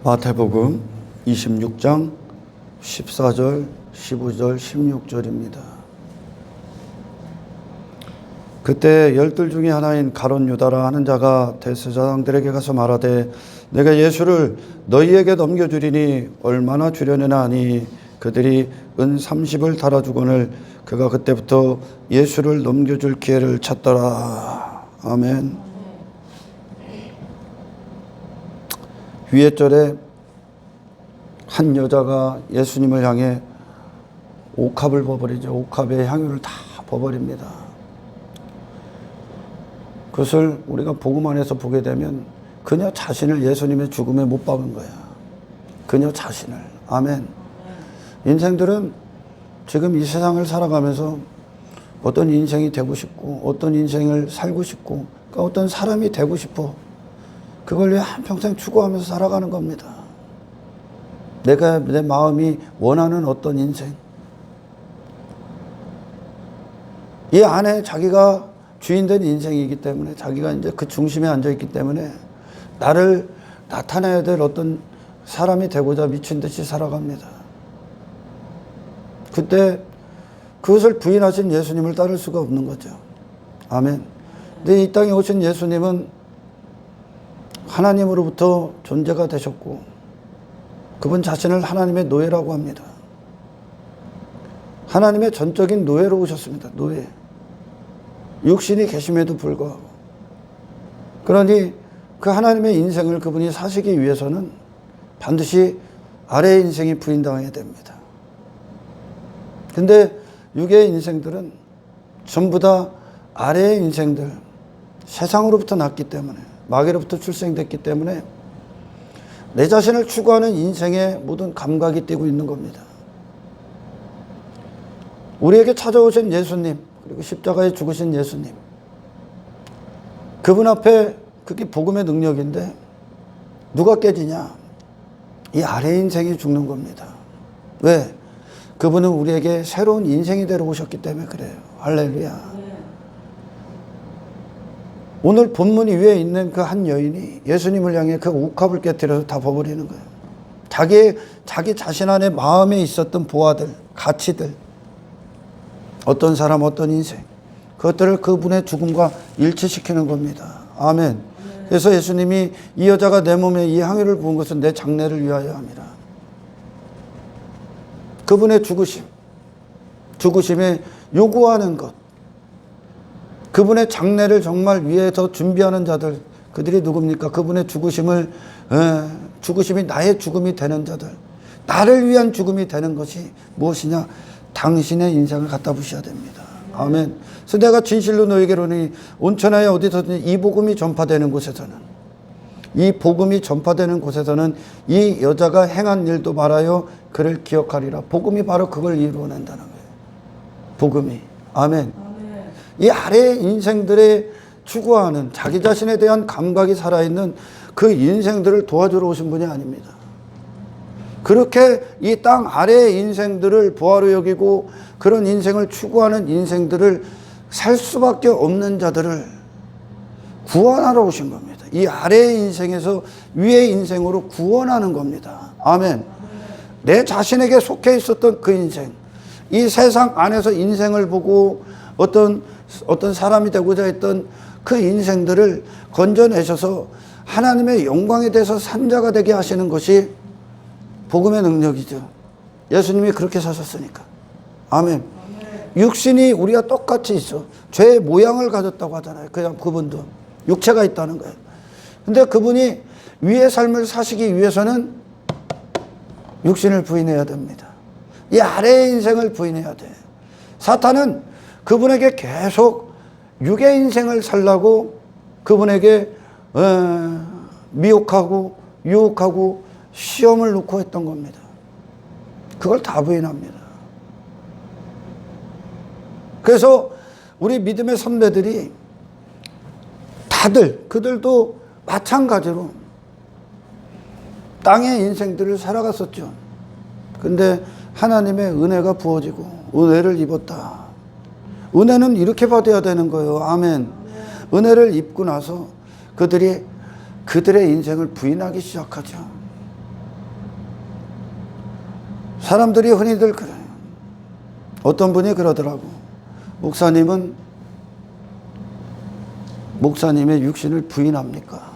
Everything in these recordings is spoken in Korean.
마태복음 26장 14절, 15절, 16절입니다. 그때 열둘 중에 하나인 가룟 유다라 하는 자가 대제사장들에게 가서 말하되 내가 예수를 너희에게 넘겨주리니 얼마나 주려느냐 하니 그들이 은 30을 달아주거늘 그가 그때부터 예수를 넘겨줄 기회를 찾더라. 아멘. 위에 절에 한 여자가 예수님을 향해 옥합을 버버리죠. 옥합의 향유를 다 버버립니다. 그것을 우리가 복음 안에서 보게 되면 그녀 자신을 예수님의 죽음에 못 박은 거야. 그녀 자신을. 아멘. 인생들은 지금 이 세상을 살아가면서 어떤 인생이 되고 싶고 어떤 인생을 살고 싶고 그러니까 어떤 사람이 되고 싶어. 그걸 위해 한평생 추구하면서 살아가는 겁니다. 내가 내 마음이 원하는 어떤 인생. 이 안에 자기가 주인된 인생이기 때문에 자기가 이제 그 중심에 앉아있기 때문에 나를 나타내야 될 어떤 사람이 되고자 미친 듯이 살아갑니다. 그때 그것을 부인하신 예수님을 따를 수가 없는 거죠. 아멘. 근데 이 땅에 오신 예수님은 하나님으로부터 존재가 되셨고 그분 자신을 하나님의 노예라고 합니다. 하나님의 전적인 노예로 오셨습니다. 노예. 육신이 계심에도 불구하고. 그러니 그 하나님의 인생을 그분이 사시기 위해서는 반드시 아래의 인생이 부인당해야 됩니다. 근데 육의 인생들은 전부 다 아래의 인생들, 세상으로부터 났기 때문에 마귀로부터 출생됐기 때문에 내 자신을 추구하는 인생의 모든 감각이 띄고 있는 겁니다. 우리에게 찾아오신 예수님 그리고 십자가에 죽으신 예수님 그분 앞에 그게 복음의 능력인데 누가 깨지냐? 이 아래 인생이 죽는 겁니다. 왜? 그분은 우리에게 새로운 인생이 되러 오셨기 때문에 그래요. 할렐루야. 오늘 본문 위에 있는 그 한 여인이 예수님을 향해 그 옥합을 깨뜨려서 다 버버리는 거예요. 자기 자신 안에 마음에 있었던 보화들, 가치들, 어떤 사람, 어떤 인생, 그것들을 그분의 죽음과 일치시키는 겁니다. 아멘. 그래서 예수님이 이 여자가 내 몸에 이 향유를 부은 것은 내 장례를 위하여 함이라. 그분의 죽으심에 요구하는 것, 그분의 장례를 정말 위해서 준비하는 자들, 그들이 누굽니까? 그분의 죽으심이 나의 죽음이 되는 자들, 나를 위한 죽음이 되는 것이 무엇이냐? 당신의 인생을 갖다 부셔야 됩니다. 아멘. 그래서 내가 진실로 너에게로니 온천하에 어디서든 이 복음이 전파되는 곳에서는, 이 복음이 전파되는 곳에서는 이 여자가 행한 일도 말하여 그를 기억하리라. 복음이 바로 그걸 이루어낸다는 거예요. 복음이. 아멘. 이 아래 인생들의 추구하는 자기 자신에 대한 감각이 살아있는 그 인생들을 도와주러 오신 분이 아닙니다. 그렇게 이 땅 아래의 인생들을 보화로 여기고 그런 인생을 추구하는 인생들을 살 수밖에 없는 자들을 구원하러 오신 겁니다. 이 아래의 인생에서 위의 인생으로 구원하는 겁니다. 아멘. 내 자신에게 속해 있었던 그 인생, 이 세상 안에서 인생을 보고 어떤 사람이 되고자 했던 그 인생들을 건져내셔서 하나님의 영광에 대해서 산자가 되게 하시는 것이 복음의 능력이죠. 예수님이 그렇게 사셨으니까. 아멘. 육신이 우리가 똑같이 있어. 죄의 모양을 가졌다고 하잖아요. 그냥 그분도 육체가 있다는 거예요. 근데 그분이 위의 삶을 사시기 위해서는 육신을 부인해야 됩니다. 이 아래의 인생을 부인해야 돼. 사탄은 그분에게 계속 육의 인생을 살라고 그분에게 미혹하고 유혹하고 시험을 놓고 했던 겁니다. 그걸 다 부인합니다. 그래서 우리 믿음의 선배들이 다들 그들도 마찬가지로 땅의 인생들을 살아갔었죠. 근데 하나님의 은혜가 부어지고 은혜를 입었다. 은혜는 이렇게 받아야 되는 거예요. 아멘. 은혜를 입고 나서 그들이 그들의 인생을 부인하기 시작하죠. 사람들이 흔히들 그래요. 어떤 분이 그러더라고. 목사님은 목사님의 육신을 부인합니까?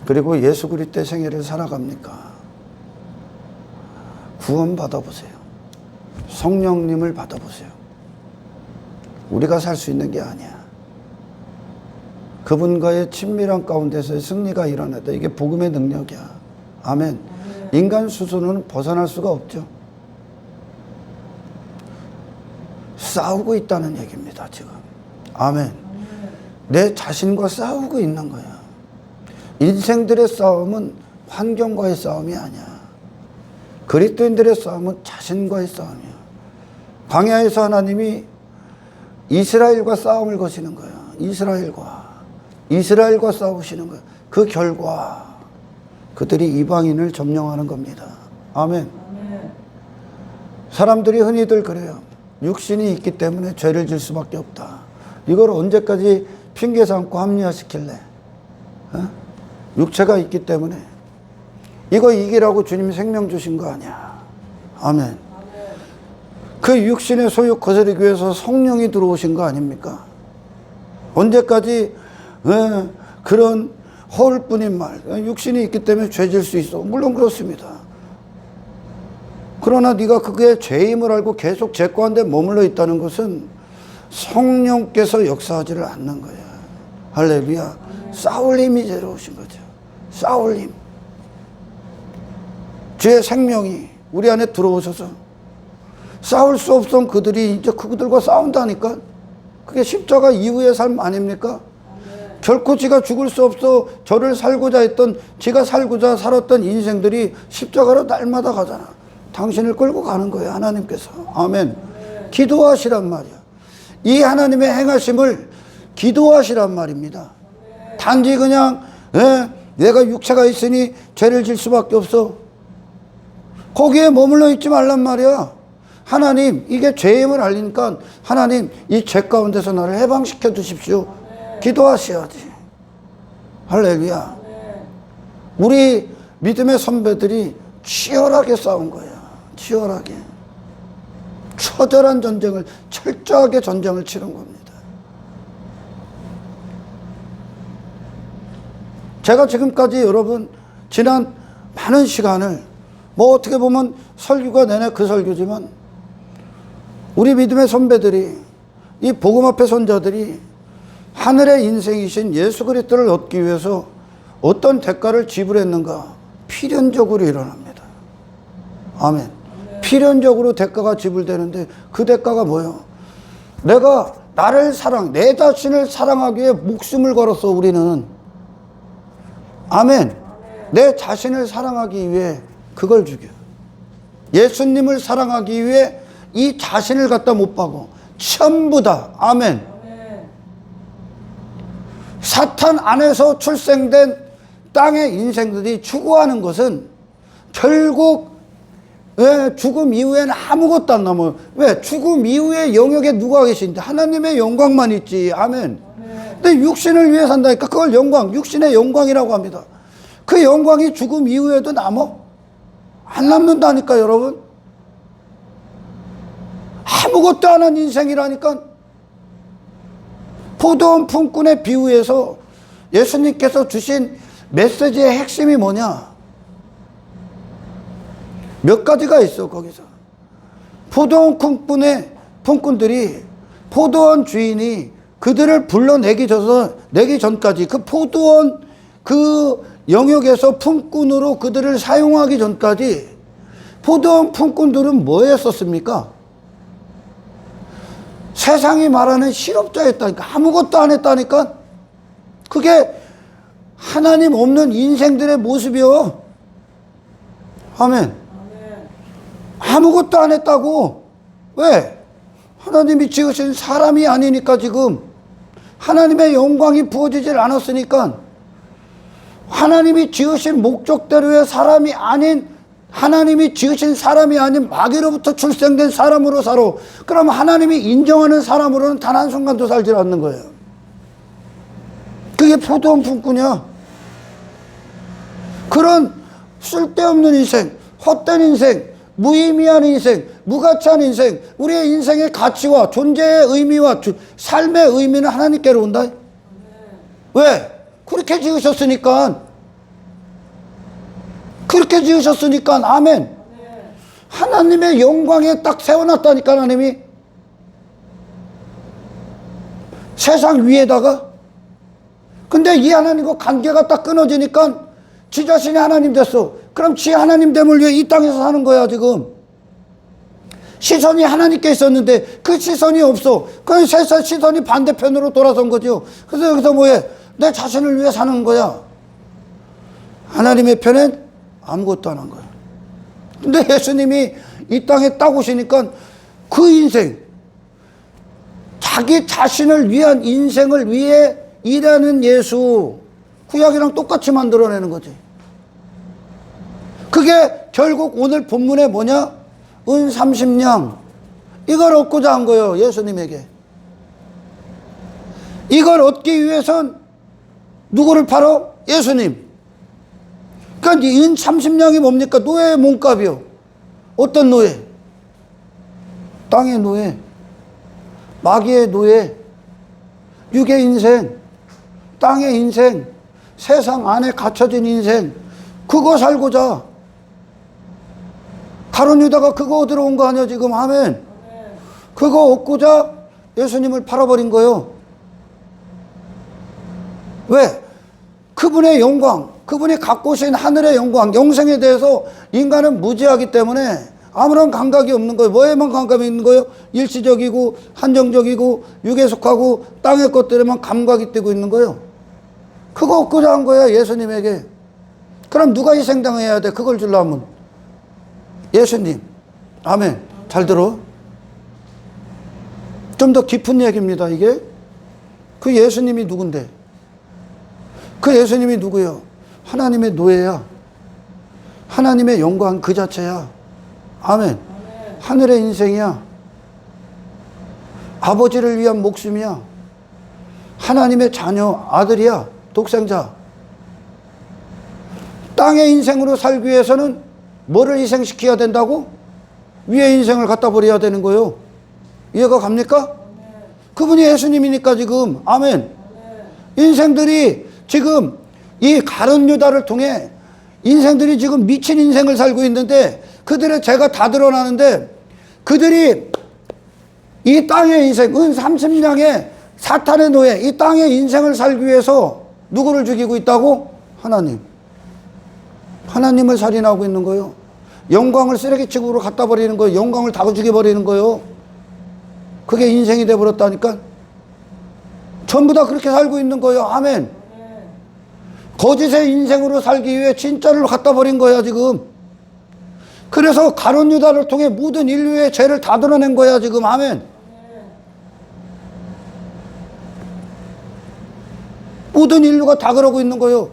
그리고 예수 그리스도의 생애를 살아갑니까? 구원 받아보세요. 성령님을 받아보세요. 우리가 살 수 있는 게 아니야. 그분과의 친밀한 가운데서의 승리가 일어나다. 이게 복음의 능력이야. 아멘. 인간 수준은 벗어날 수가 없죠. 싸우고 있다는 얘기입니다, 지금. 아멘. 내 자신과 싸우고 있는 거야. 인생들의 싸움은 환경과의 싸움이 아니야. 그리스도인들의 싸움은 자신과의 싸움이야. 광야에서 하나님이 이스라엘과 싸움을 거시는 거야. 이스라엘과 싸우시는 거야. 그 결과 그들이 이방인을 점령하는 겁니다. 아멘. 사람들이 흔히들 그래요. 육신이 있기 때문에 죄를 질 수밖에 없다. 이걸 언제까지 핑계 삼고 합리화시킬래? 육체가 있기 때문에. 이거 이기라고 주님이 생명 주신 거 아니야. 아멘. 그 육신의 소욕 거스르기 위해서 성령이 들어오신 거 아닙니까? 언제까지 그런 허울뿐인 말, 육신이 있기 때문에 죄질 수 있어. 물론 그렇습니다. 그러나 네가 그게 죄임을 알고 계속 죄 가운데 머물러 있다는 것은 성령께서 역사하지를 않는 거야. 할렐루야. 사울님이 죄로 오신 거죠. 사울님. 주의 생명이 우리 안에 들어오셔서 싸울 수 없던 그들이 이제 그들과 싸운다니까. 그게 십자가 이후의 삶 아닙니까? 결코 지가 죽을 수 없어 저를 살고자 했던, 지가 살고자 살았던 인생들이 십자가로 날마다 가잖아. 당신을 끌고 가는 거예요, 하나님께서. 아멘. 기도하시란 말이야. 이 하나님의 행하심을 기도하시란 말입니다. 단지 그냥 내가 육체가 있으니 죄를 질 수밖에 없어. 거기에 머물러 있지 말란 말이야. 하나님, 이게 죄임을 알리니까 하나님, 이 죄 가운데서 나를 해방시켜 주십시오. 기도하셔야지. 할렐루야. 우리 믿음의 선배들이 치열하게 싸운 거야. 치열하게. 처절한 전쟁을, 철저하게 전쟁을 치른 겁니다. 제가 지금까지 여러분 지난 많은 시간을 어떻게 보면 설교가 내내 그 설교지만 우리 믿음의 선배들이, 이 복음 앞의 선자들이 하늘의 인생이신 예수 그리스도를 얻기 위해서 어떤 대가를 지불했는가? 필연적으로 일어납니다. 아멘. 필연적으로 대가가 지불되는데 그 대가가 뭐예요? 내가 나를 내 자신을 사랑하기 위해 목숨을 걸었어, 우리는. 아멘. 내 자신을 사랑하기 위해 그걸 죽여. 예수님을 사랑하기 위해 이 자신을 갖다 못 박어. 전부 다. 아멘. 사탄 안에서 출생된 땅의 인생들이 추구하는 것은 결국 죽음 이후에는 아무것도 안 남아요. 왜? 죽음 이후의 영역에 누가 계신데? 하나님의 영광만 있지. 아멘. 근데 육신을 위해 산다니까 그걸 영광, 육신의 영광이라고 합니다. 그 영광이 죽음 이후에도 남아? 안 남는다니까, 여러분. 아무것도 안 한 인생이라니까. 포도원 품꾼의 비유에서 예수님께서 주신 메시지의 핵심이 뭐냐? 몇 가지가 있어, 거기서. 포도원 품꾼들이 포도원 주인이 그들을 불러내기 전까지 그 포도원 그 영역에서 품꾼으로 그들을 사용하기 전까지 포도원 품꾼들은 뭐 했었습니까? 세상이 말하는 실업자였다니까. 아무것도 안 했다니까. 그게 하나님 없는 인생들의 모습이요. 아멘. 아무것도 안 했다고. 왜? 하나님이 지으신 사람이 아니니까. 지금 하나님의 영광이 부어지질 않았으니까. 하나님이 지으신 목적대로의 사람이 아닌, 하나님이 지으신 사람이 아닌 마귀로부터 출생된 사람으로 살아. 그럼 하나님이 인정하는 사람으로는 단 한순간도 살지 않는 거예요. 그게 포도원 품꾼이야. 그런 쓸데없는 인생, 헛된 인생, 무의미한 인생, 무가치한 인생, 우리의 인생의 가치와 존재의 의미와 삶의 의미는 하나님께로 온다. 왜? 그렇게 지으셨으니까. 그렇게 지으셨으니까. 아멘. 하나님의 영광에 딱 세워놨다니까, 하나님이. 세상 위에다가. 근데 이 하나님과 관계가 딱 끊어지니까 지 자신이 하나님 됐어. 그럼 지 하나님 됨을 위해 이 땅에서 사는 거야, 지금. 시선이 하나님께 있었는데 그 시선이 없어. 그 세상 시선이 반대편으로 돌아선 거죠. 그래서 여기서 뭐해? 내 자신을 위해 사는 거야. 하나님의 편엔 아무것도 안 한 거야. 근데 예수님이 이 땅에 딱 오시니까 그 인생, 자기 자신을 위한 인생을 위해 일하는 예수, 구약이랑 똑같이 만들어내는 거지. 그게 결국 오늘 본문에 뭐냐? 은 30냥. 이걸 얻고자 한 거예요, 예수님에게. 이걸 얻기 위해선 누구를 팔어? 예수님. 그러니까 이 은 30냥이 뭡니까? 노예의 몸값이요. 어떤 노예? 땅의 노예, 마귀의 노예, 육의 인생, 땅의 인생, 세상 안에 갇혀진 인생, 그거 살고자. 가룟 유다가 그거 얻으러 온 거 아니야 지금. 아멘. 그거 얻고자 예수님을 팔아버린 거예요. 왜? 그분의 영광, 그분이 갖고 오신 하늘의 영광, 영생에 대해서 인간은 무지하기 때문에 아무런 감각이 없는 거예요. 뭐에만 감각이 있는 거예요? 일시적이고 한정적이고 육에 속하고 땅의 것들에만 감각이 뜨고 있는 거예요. 그거 얻고자 한 거야, 예수님에게. 그럼 누가 희생당해야 돼? 그걸 주려면 예수님. 아멘. 잘 들어. 좀 더 깊은 얘기입니다, 이게. 그 예수님이 누군데? 그 예수님이 누구예요? 하나님의 노예야. 하나님의 영광 그 자체야. 아멘. 하늘의 인생이야. 아버지를 위한 목숨이야. 하나님의 자녀, 아들이야. 독생자. 땅의 인생으로 살기 위해서는 뭐를 희생시켜야 된다고? 위의 인생을 갖다 버려야 되는 거예요. 이해가 갑니까? 그분이 예수님이니까 지금. 아멘. 인생들이 지금 이 가룟 유다를 통해 인생들이 지금 미친 인생을 살고 있는데 그들의 죄가 다 드러나는데 그들이 이 땅의 인생, 은 30냥의 사탄의 노예, 이 땅의 인생을 살기 위해서 누구를 죽이고 있다고? 하나님. 하나님을 살인하고 있는 거예요. 영광을 쓰레기치고로 갖다 버리는 거예요. 영광을 다 죽여버리는 거예요. 그게 인생이 돼버렸다니까. 전부 다 그렇게 살고 있는 거예요. 아멘. 거짓의 인생으로 살기 위해 진짜를 갖다 버린 거야 지금. 그래서 가룟 유다를 통해 모든 인류의 죄를 다 드러낸 거야 지금. 아멘. 모든 인류가 다 그러고 있는 거예요.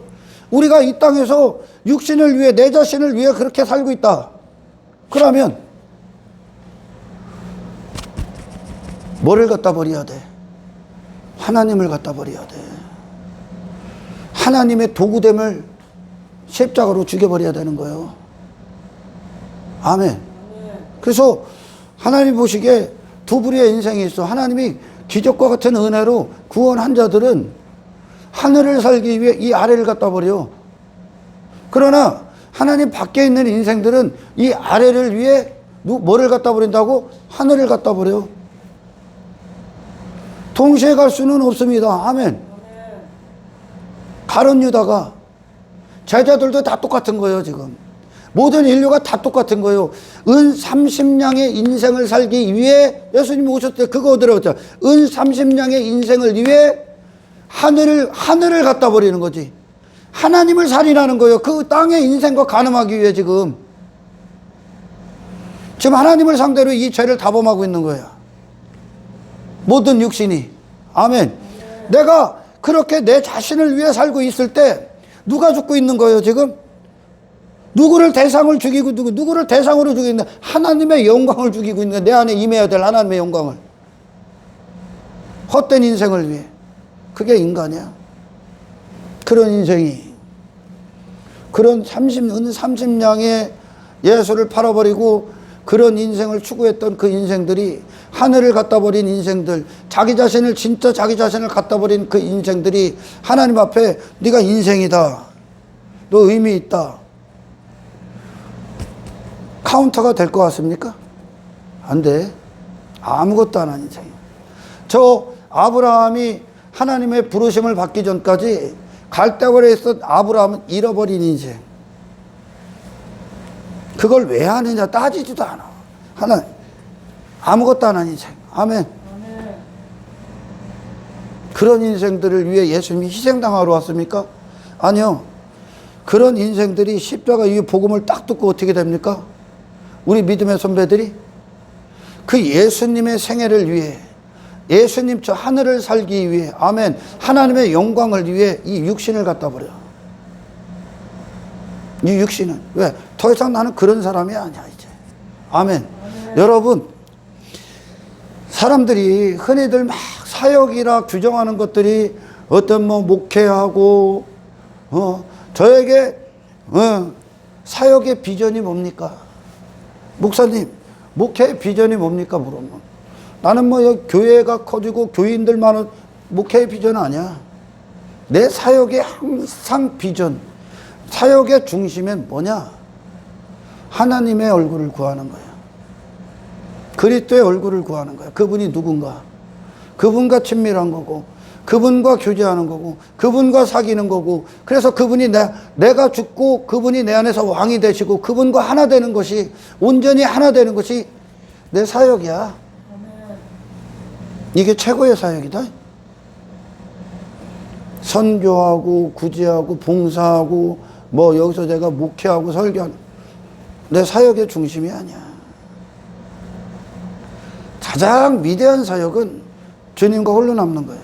우리가 이 땅에서 육신을 위해, 내 자신을 위해 그렇게 살고 있다. 그러면 뭐를 갖다 버려야 돼? 하나님을 갖다 버려야 돼. 하나님의 도구됨을 십자가로 죽여버려야 되는 거예요. 아멘. 그래서 하나님 보시기에 두 부류의 인생이 있어. 하나님이 기적과 같은 은혜로 구원한 자들은 하늘을 살기 위해 이 아래를 갖다 버려. 그러나 하나님 밖에 있는 인생들은 이 아래를 위해 뭐를 갖다 버린다고? 하늘을 갖다 버려. 동시에 갈 수는 없습니다. 아멘. 가룟 유다가, 제자들도 다 똑같은 거예요 지금. 모든 인류가 다 똑같은 거예요. 은 30냥의 인생을 살기 위해 예수님이 오셨을 때 그거 얻으려고 했잖아. 은 30냥의 인생을 위해 하늘을 갖다 버리는 거지. 하나님을 살인하는 거예요. 그 땅의 인생과 가늠하기 위해 지금 하나님을 상대로 이 죄를 다 범하고 있는 거야. 모든 육신이. 아멘. 내가 그렇게 내 자신을 위해 살고 있을 때 누가 죽고 있는 거예요 지금? 누구를 대상을 죽이고 누구를 대상으로 죽이는 거야? 하나님의 영광을 죽이고 있는 거야. 내 안에 임해야 될 하나님의 영광을. 헛된 인생을 위해. 그게 인간이야. 그런 인생이 그런 30냥의 예수를 팔아버리고 그런 인생을 추구했던 그 인생들이, 하늘을 갖다 버린 인생들, 자기 자신을 갖다 버린 그 인생들이 하나님 앞에 네가 인생이다, 너 의미 있다, 카운터가 될 것 같습니까? 안 돼. 아무것도 안 한 인생이에요. 저 아브라함이 하나님의 부르심을 받기 전까지 갈대고리에 있었던 아브라함은 잃어버린 인생. 그걸 왜 하느냐 따지지도 않아. 하나 아무것도 안 한 인생. 아멘. 그런 인생들을 위해 예수님이 희생당하러 왔습니까? 아니요. 그런 인생들이 십자가 이 복음을 딱 듣고 어떻게 됩니까? 우리 믿음의 선배들이 그 예수님의 생애를 위해, 예수님 저 하늘을 살기 위해, 아멘, 하나님의 영광을 위해 이 육신을 갖다 버려. 이 육신은 왜? 더 이상 나는 그런 사람이 아니야 이제. 아멘. 여러분, 사람들이 흔히들 막 사역이라 규정하는 것들이 어떤 뭐 목회하고 저에게 사역의 비전이 뭡니까? 목사님, 목회의 비전이 뭡니까? 물으면 나는 뭐 교회가 커지고 교인들 많은 목회의 비전 아니야. 내 사역의 항상 비전, 사역의 중심엔 뭐냐? 하나님의 얼굴을 구하는 거야. 그리스도의 얼굴을 구하는 거야. 그분이 누군가? 그분과 친밀한 거고, 그분과 교제하는 거고, 그분과 사귀는 거고, 그래서 그분이 내가 죽고 그분이 내 안에서 왕이 되시고 그분과 하나 되는 것이, 온전히 하나 되는 것이 내 사역이야. 이게 최고의 사역이다. 선교하고 구제하고 봉사하고 뭐 여기서 제가 목회하고 설교하는 내 사역의 중심이 아니야. 가장 위대한 사역은 주님과 홀로 남는 거야.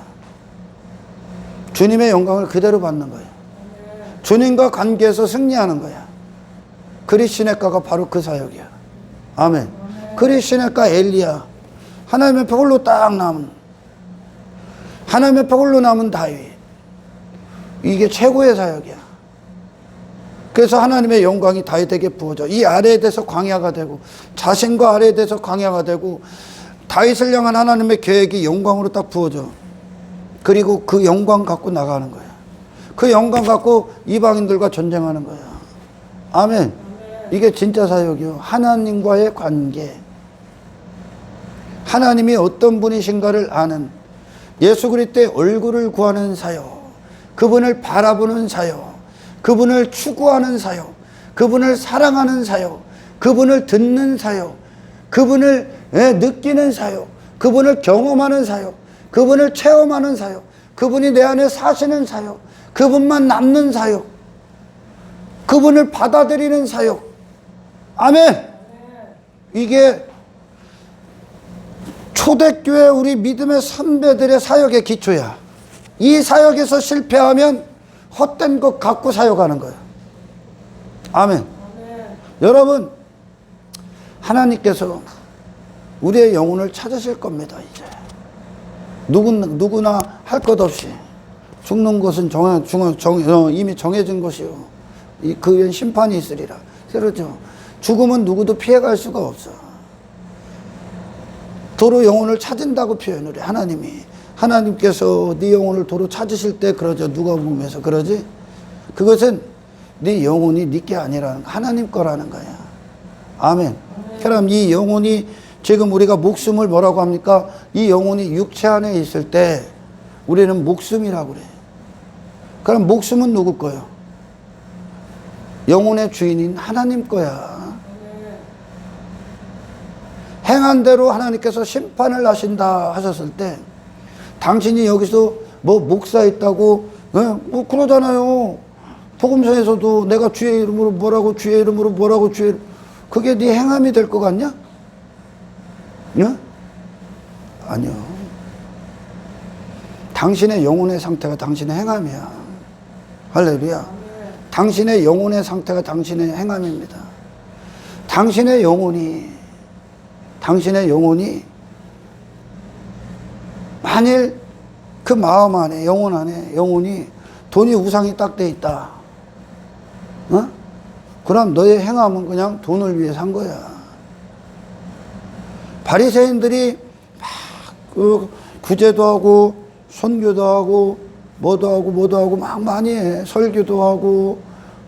주님의 영광을 그대로 받는 거야. 주님과 관계에서 승리하는 거야. 그리스도네가가 바로 그 사역이야. 아멘. 그리스도네가 엘리야. 하나님의 표 홀로 딱 남은, 하나님의 표 홀로 남은 다윗. 이게 최고의 사역이야. 그래서 하나님의 영광이 다윗에게 부어져. 이 아래에 대해서 광야가 되고, 자신과 아래에 대해서 광야가 되고, 다윗을 향한 하나님의 계획이 영광으로 딱 부어져. 그리고 그 영광 갖고 나가는 거야. 그 영광 갖고 이방인들과 전쟁하는 거야. 아멘. 이게 진짜 사역이요. 하나님과의 관계. 하나님이 어떤 분이신가를 아는, 예수 그리스도의 얼굴을 구하는 사역, 그분을 바라보는 사역, 그분을 추구하는 사역, 그분을 사랑하는 사역, 그분을 듣는 사역, 그분을 느끼는 사역, 그분을 경험하는 사역, 그분을 체험하는 사역, 그분이 내 안에 사시는 사역, 그분만 남는 사역, 그분을 받아들이는 사역. 아멘. 이게 초대교회 우리 믿음의 선배들의 사역의 기초야. 이 사역에서 실패하면 헛된 것 갖고 사역하는 거야. 아멘. 여러분, 하나님께서 우리의 영혼을 찾으실 겁니다. 이제 누구나 할 것 없이 죽는 것은 이미 정해진 것이요, 그 위엔 심판이 있으리라. 그렇죠. 죽음은 누구도 피해갈 수가 없어. 도로 영혼을 찾은다고 표현을 해. 하나님께서 네 영혼을 도로 찾으실 때 그러죠. 누가복음에서 그러지. 그것은 네 영혼이 네 게 아니라는, 하나님 거라는 거야. 아멘. 그럼 이 영혼이, 지금 우리가 목숨을 뭐라고 합니까? 이 영혼이 육체 안에 있을 때 우리는 목숨이라고 그래. 그럼 목숨은 누구 거요? 영혼의 주인인 하나님 거야. 행한 대로 하나님께서 심판을 하신다 하셨을 때, 당신이 여기서 뭐 목사 있다고 뭐 그러잖아요. 복음서에서도 내가 주의 이름으로 뭐라고, 주의 이름으로 뭐라고, 주의 이름. 그게 네 행함이 될 것 같냐? 네? 아니요. 당신의 영혼의 상태가 당신의 행함이야. 할렐루야. 당신의 영혼의 상태가 당신의 행함입니다. 당신의 영혼이 만일 그 마음 안에, 영혼 안에, 영혼이 돈이 우상이 딱 돼 있다. 그럼 너의 행함은 그냥 돈을 위해 산 거야. 바리새인들이 막 구제도 하고 선교도 하고 뭐도 하고 막 많이 해. 설교도 하고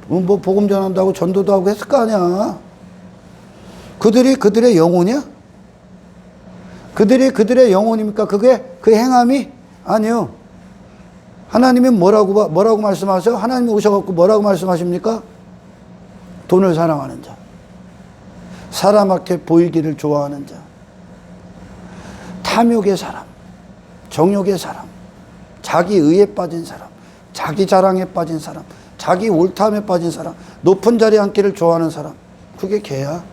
뭐 복음 전한다고 전도도 하고 했을 거 아니야. 그들이 그들의 영혼이야? 그들이 그들의 영혼입니까? 그게 그 행함이? 아니요. 하나님이 뭐라고 말씀하세요? 하나님이 오셔갖고 뭐라고 말씀하십니까? 돈을 사랑하는 자, 사람한테 보이기를 좋아하는 자, 탐욕의 사람, 정욕의 사람, 자기 의에 빠진 사람, 자기 자랑에 빠진 사람, 자기 옳다함에 빠진 사람, 높은 자리에 앉기를 좋아하는 사람, 그게 개야.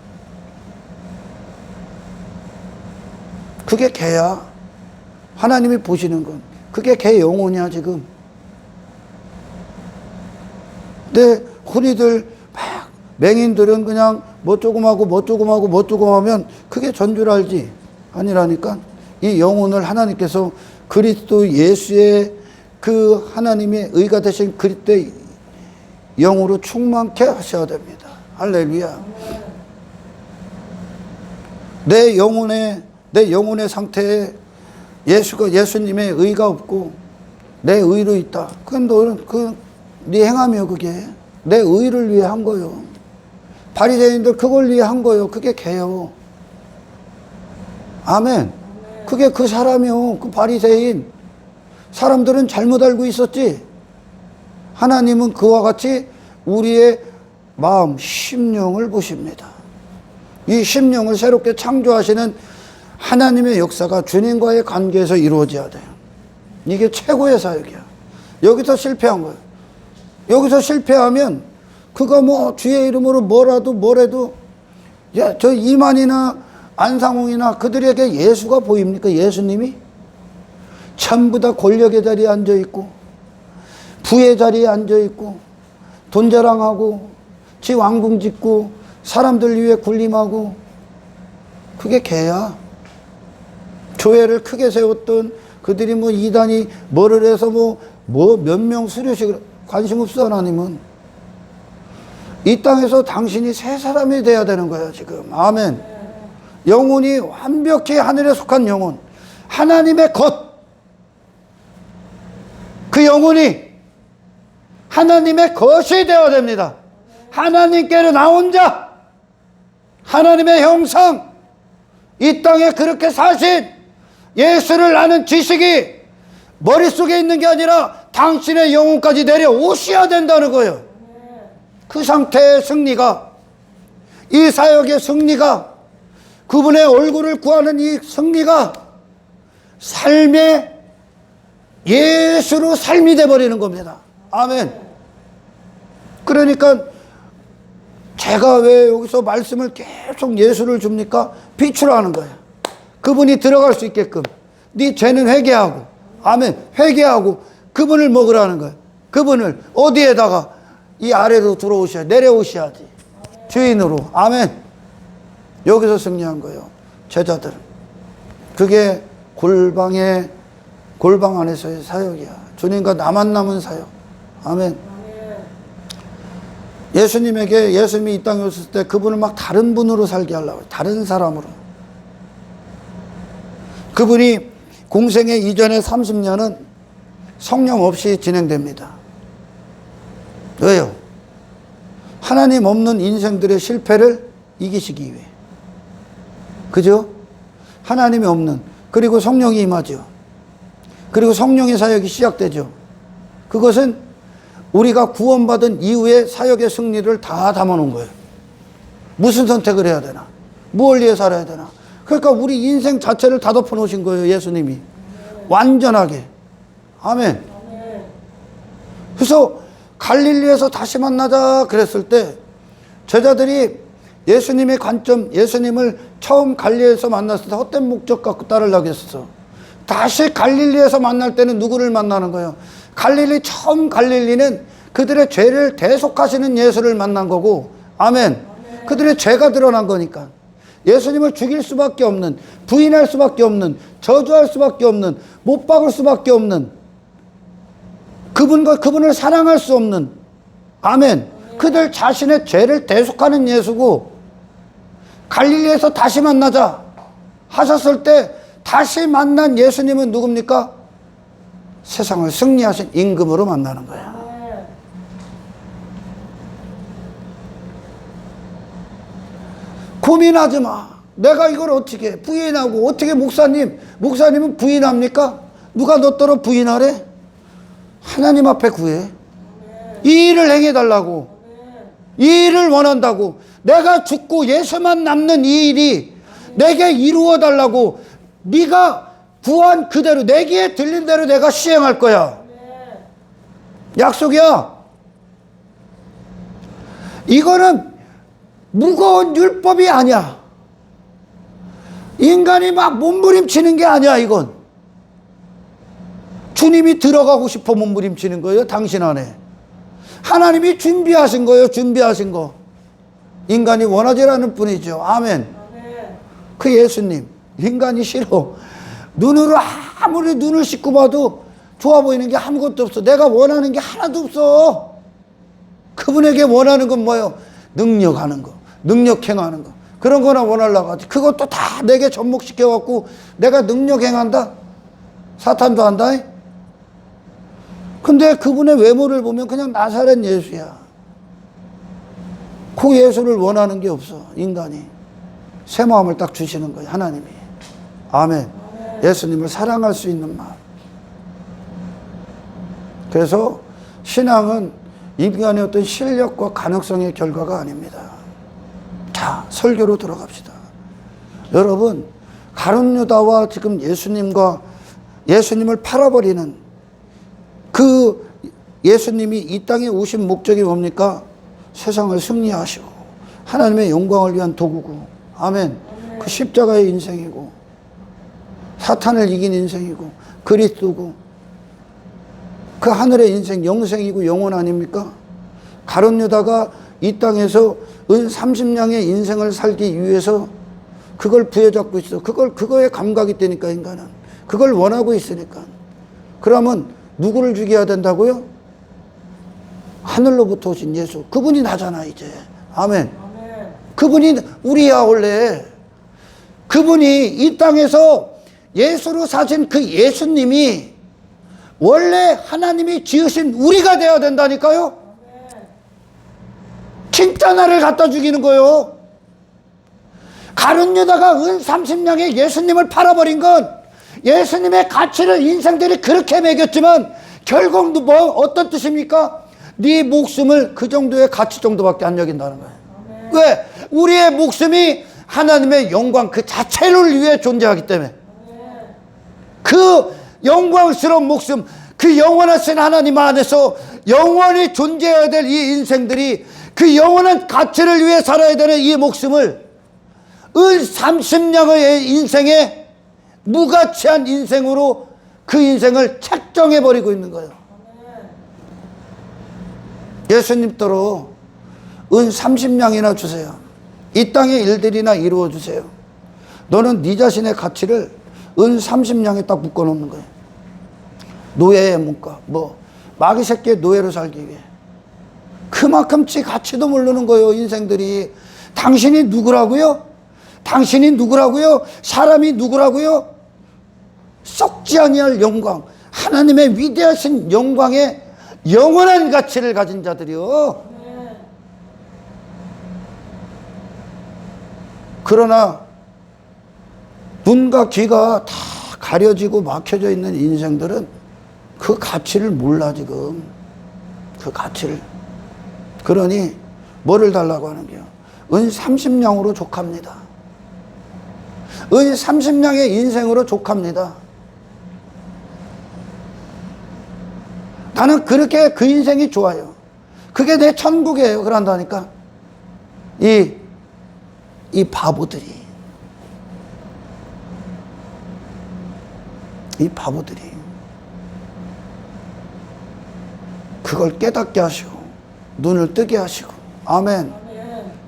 그게 개야. 하나님이 보시는 건 그게 개 영혼이야 지금. 근데 흔히들 막 맹인들은 그냥 뭐 조금 하고 뭐 조금 하고 뭐 조금 하면 그게 전줄 알지. 아니라니까. 이 영혼을 하나님께서 그리스도 예수의 그 하나님의 의가 되신 그리스도의 영으로 충만케 하셔야 됩니다. 할렐루야. 내 영혼의 상태에 예수님의 의가 없고 내 의로 있다. 그건 너는 네 행함이요. 그게 내 의를 위해 한 거요. 바리새인들 그걸 위해 한 거요. 그게 개요. 아멘. 그게 그 사람이요. 그 바리새인. 사람들은 잘못 알고 있었지. 하나님은 그와 같이 우리의 마음, 심령을 보십니다. 이 심령을 새롭게 창조하시는 하나님의 역사가 주님과의 관계에서 이루어져야 돼요. 이게 최고의 사역이야. 여기서 실패한 거예요. 여기서 실패하면 그가 뭐 주의 이름으로 뭐래도 저 이만이나 안상홍이나 그들에게 예수가 보입니까? 예수님이? 전부 다 권력의 자리에 앉아있고 부의 자리에 앉아있고 돈 자랑하고 지 왕궁 짓고 사람들 위해 군림하고 그게 개야. 교회를 크게 세웠던 그들이 뭐 이단이 뭐를 해서 뭐 몇 명 수료식 관심 없어. 하나님은 이 땅에서 당신이 새 사람이 돼야 되는 거야 지금. 아멘. 영혼이 완벽히 하늘에 속한 영혼, 하나님의 것, 그 영혼이 하나님의 것이 되어야 됩니다. 하나님께로 나온 자, 하나님의 형상, 이 땅에 그렇게 사신 예수를 아는 지식이 머릿속에 있는 게 아니라 당신의 영혼까지 내려오셔야 된다는 거예요. 그 상태의 승리가, 이 사역의 승리가, 그분의 얼굴을 구하는 이 승리가 삶의 예수로 삶이 돼버리는 겁니다. 아멘. 그러니까 제가 왜 여기서 말씀을 계속 예수를 줍니까? 비추라는 거예요. 그분이 들어갈 수 있게끔. 네 죄는 회개하고, 아멘, 회개하고 그분을 먹으라는 거예요. 그분을 어디에다가? 이 아래로 내려오셔야지. 주인으로. 아멘. 여기서 승리한 거예요. 제자들은. 그게 골방 안에서의 사역이야. 주님과 나만 남은 사역. 아멘. 예수님이 이 땅에 오셨을 때 그분을 막 다른 분으로 살게 하려고, 다른 사람으로. 그분이 공생의 이전의 30년은 성령 없이 진행됩니다. 왜요? 하나님 없는 인생들의 실패를 이기시기 위해. 그죠? 하나님이 없는, 그리고 성령이 임하죠. 그리고 성령의 사역이 시작되죠. 그것은 우리가 구원받은 이후의 사역의 승리를 다 담아놓은 거예요. 무슨 선택을 해야 되나? 무엇을 위해 살아야 되나? 그러니까 우리 인생 자체를 다 덮어놓으신 거예요. 예수님이. 완전하게. 아멘. 그래서 갈릴리에서 다시 만나자 그랬을 때 제자들이 예수님의 관점, 예수님을 처음 갈릴리에서 만났을 때 헛된 목적 갖고 따르려고 했어. 다시 갈릴리에서 만날 때는 누구를 만나는 거예요? 처음 갈릴리는 그들의 죄를 대속하시는 예수를 만난 거고, 아멘. 그들의 죄가 드러난 거니까. 예수님을 죽일 수밖에 없는, 부인할 수밖에 없는, 저주할 수밖에 없는, 못 박을 수밖에 없는, 그분을 사랑할 수 없는, 아멘. 그들 자신의 죄를 대속하는 예수고, 갈릴리에서 다시 만나자 하셨을 때 다시 만난 예수님은 누굽니까? 세상을 승리하신 임금으로 만나는 거야. 고민하지 마. 내가 이걸 어떻게 부인하고, 어떻게 목사님은 부인합니까? 누가 너더러 부인하래? 하나님 앞에 구해. 이 일을 행해달라고. 이 일을 원한다고. 내가 죽고 예수만 남는 이 일이 내게 이루어달라고. 네가 구한 그대로, 내 귀에 들린 대로 내가 시행할 거야. 약속이야. 이거는 무거운 율법이 아니야. 인간이 막 몸부림치는 게 아니야. 이건 주님이 들어가고 싶어 몸부림치는 거예요. 당신 안에 하나님이 준비하신 거예요. 준비하신 거. 인간이 원하지 않을 뿐이죠. 아멘. 그 예수님, 인간이 싫어. 눈으로 아무리 눈을 씻고 봐도 좋아 보이는 게 아무것도 없어. 내가 원하는 게 하나도 없어. 그분에게 원하는 건 뭐예요? 능력하는 거, 능력 행하는 거. 그런 거나 원하려고 하지. 그것도 다 내게 접목시켜갖고 내가 능력 행한다? 사탄도 한다? 근데 그분의 외모를 보면 그냥 나사렛 예수야. 그 예수를 원하는 게 없어. 인간이 새 마음을 딱 주시는 거예요. 하나님이. 아멘. 예수님을 사랑할 수 있는 마음. 그래서 신앙은 인간의 어떤 실력과 가능성의 결과가 아닙니다. 자, 설교로 들어갑시다. 여러분, 가룟 유다와 지금 예수님을 팔아버리는 그 예수님이 이 땅에 오신 목적이 뭡니까? 세상을 승리하시고 하나님의 영광을 위한 도구고, 아멘. 그 십자가의 인생이고, 사탄을 이긴 인생이고, 그리스도고, 그 하늘의 인생, 영생이고 영원 아닙니까? 가룟 유다가 이 땅에서 은 30냥의 인생을 살기 위해서 그걸 부여잡고 있어. 그거에 감각이 되니까, 인간은. 그걸 원하고 있으니까. 그러면 누구를 죽여야 된다고요? 하늘로부터 오신 예수. 그분이 나잖아, 이제. 아멘. 그분이 우리야, 원래. 그분이 이 땅에서 예수로 사신 그 예수님이 원래 하나님이 지으신 우리가 되어야 된다니까요? 진짜 나를 갖다 죽이는 거요. 가룟 유다가 은 30냥에 예수님을 팔아버린 건 예수님의 가치를 인생들이 그렇게 매겼지만 결국 어떤 뜻입니까? 네 목숨을 그 정도의 가치 정도밖에 안 여긴다는 거예요. 왜? 우리의 목숨이 하나님의 영광 그 자체를 위해 존재하기 때문에. 그 영광스러운 목숨, 그 영원하신 하나님 안에서 영원히 존재해야 될 이 인생들이 그 영원한 가치를 위해 살아야 되는 이 목숨을 은 30냥의 인생에 무가치한 인생으로 그 인생을 책정해버리고 있는 거예요. 예수님더러 은 30냥이나 주세요. 이 땅의 일들이나 이루어 주세요. 너는 네 자신의 가치를 은 30냥에 딱 묶어놓는 거예요. 노예의 문과, 마귀 새끼의 노예로 살기 위해. 그만큼치 가치도 모르는 거예요, 인생들이. 당신이 누구라고요? 당신이 누구라고요? 사람이 누구라고요? 썩지 아니할 영광, 하나님의 위대하신 영광의 영원한 가치를 가진 자들이요. 그러나 눈과 귀가 다 가려지고 막혀져 있는 인생들은 그 가치를 몰라, 지금. 그 가치를. 그러니 뭐를 달라고 하는 게요? 은 30냥으로 족합니다. 은 30냥의 인생으로 족합니다. 나는 그렇게 그 인생이 좋아요. 그게 내 천국이에요. 그런다니까. 이 바보들이. 그걸 깨닫게 하시고 눈을 뜨게 하시고, 아멘.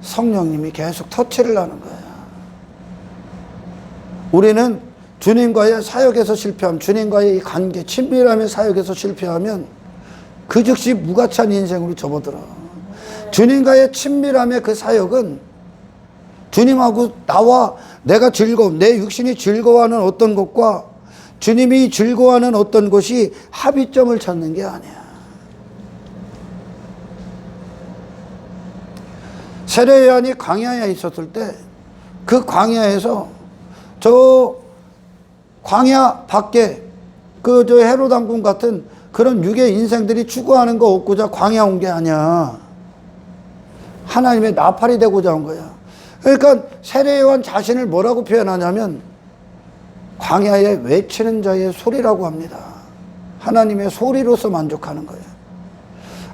성령님이 계속 터치를 하는 거야. 우리는 주님과의 사역에서 실패하면, 주님과의 이 관계, 친밀함의 사역에서 실패하면 그 즉시 무가치한 인생으로 접어들어. 주님과의 친밀함의 그 사역은 주님하고 나와 내가 내 육신이 즐거워하는 어떤 것과 주님이 즐거워하는 어떤 것이 합의점을 찾는 게 아니야. 세례 요한이 광야에 있었을 때 그 광야에서 저 광야 밖에 그 저 헤롯 왕궁 같은 그런 육의 인생들이 추구하는 거 얻고자 광야 온 게 아니야. 하나님의 나팔이 되고자 한 거야. 그러니까 세례 요한 자신을 뭐라고 표현하냐면 광야에 외치는 자의 소리라고 합니다. 하나님의 소리로서 만족하는 거예요.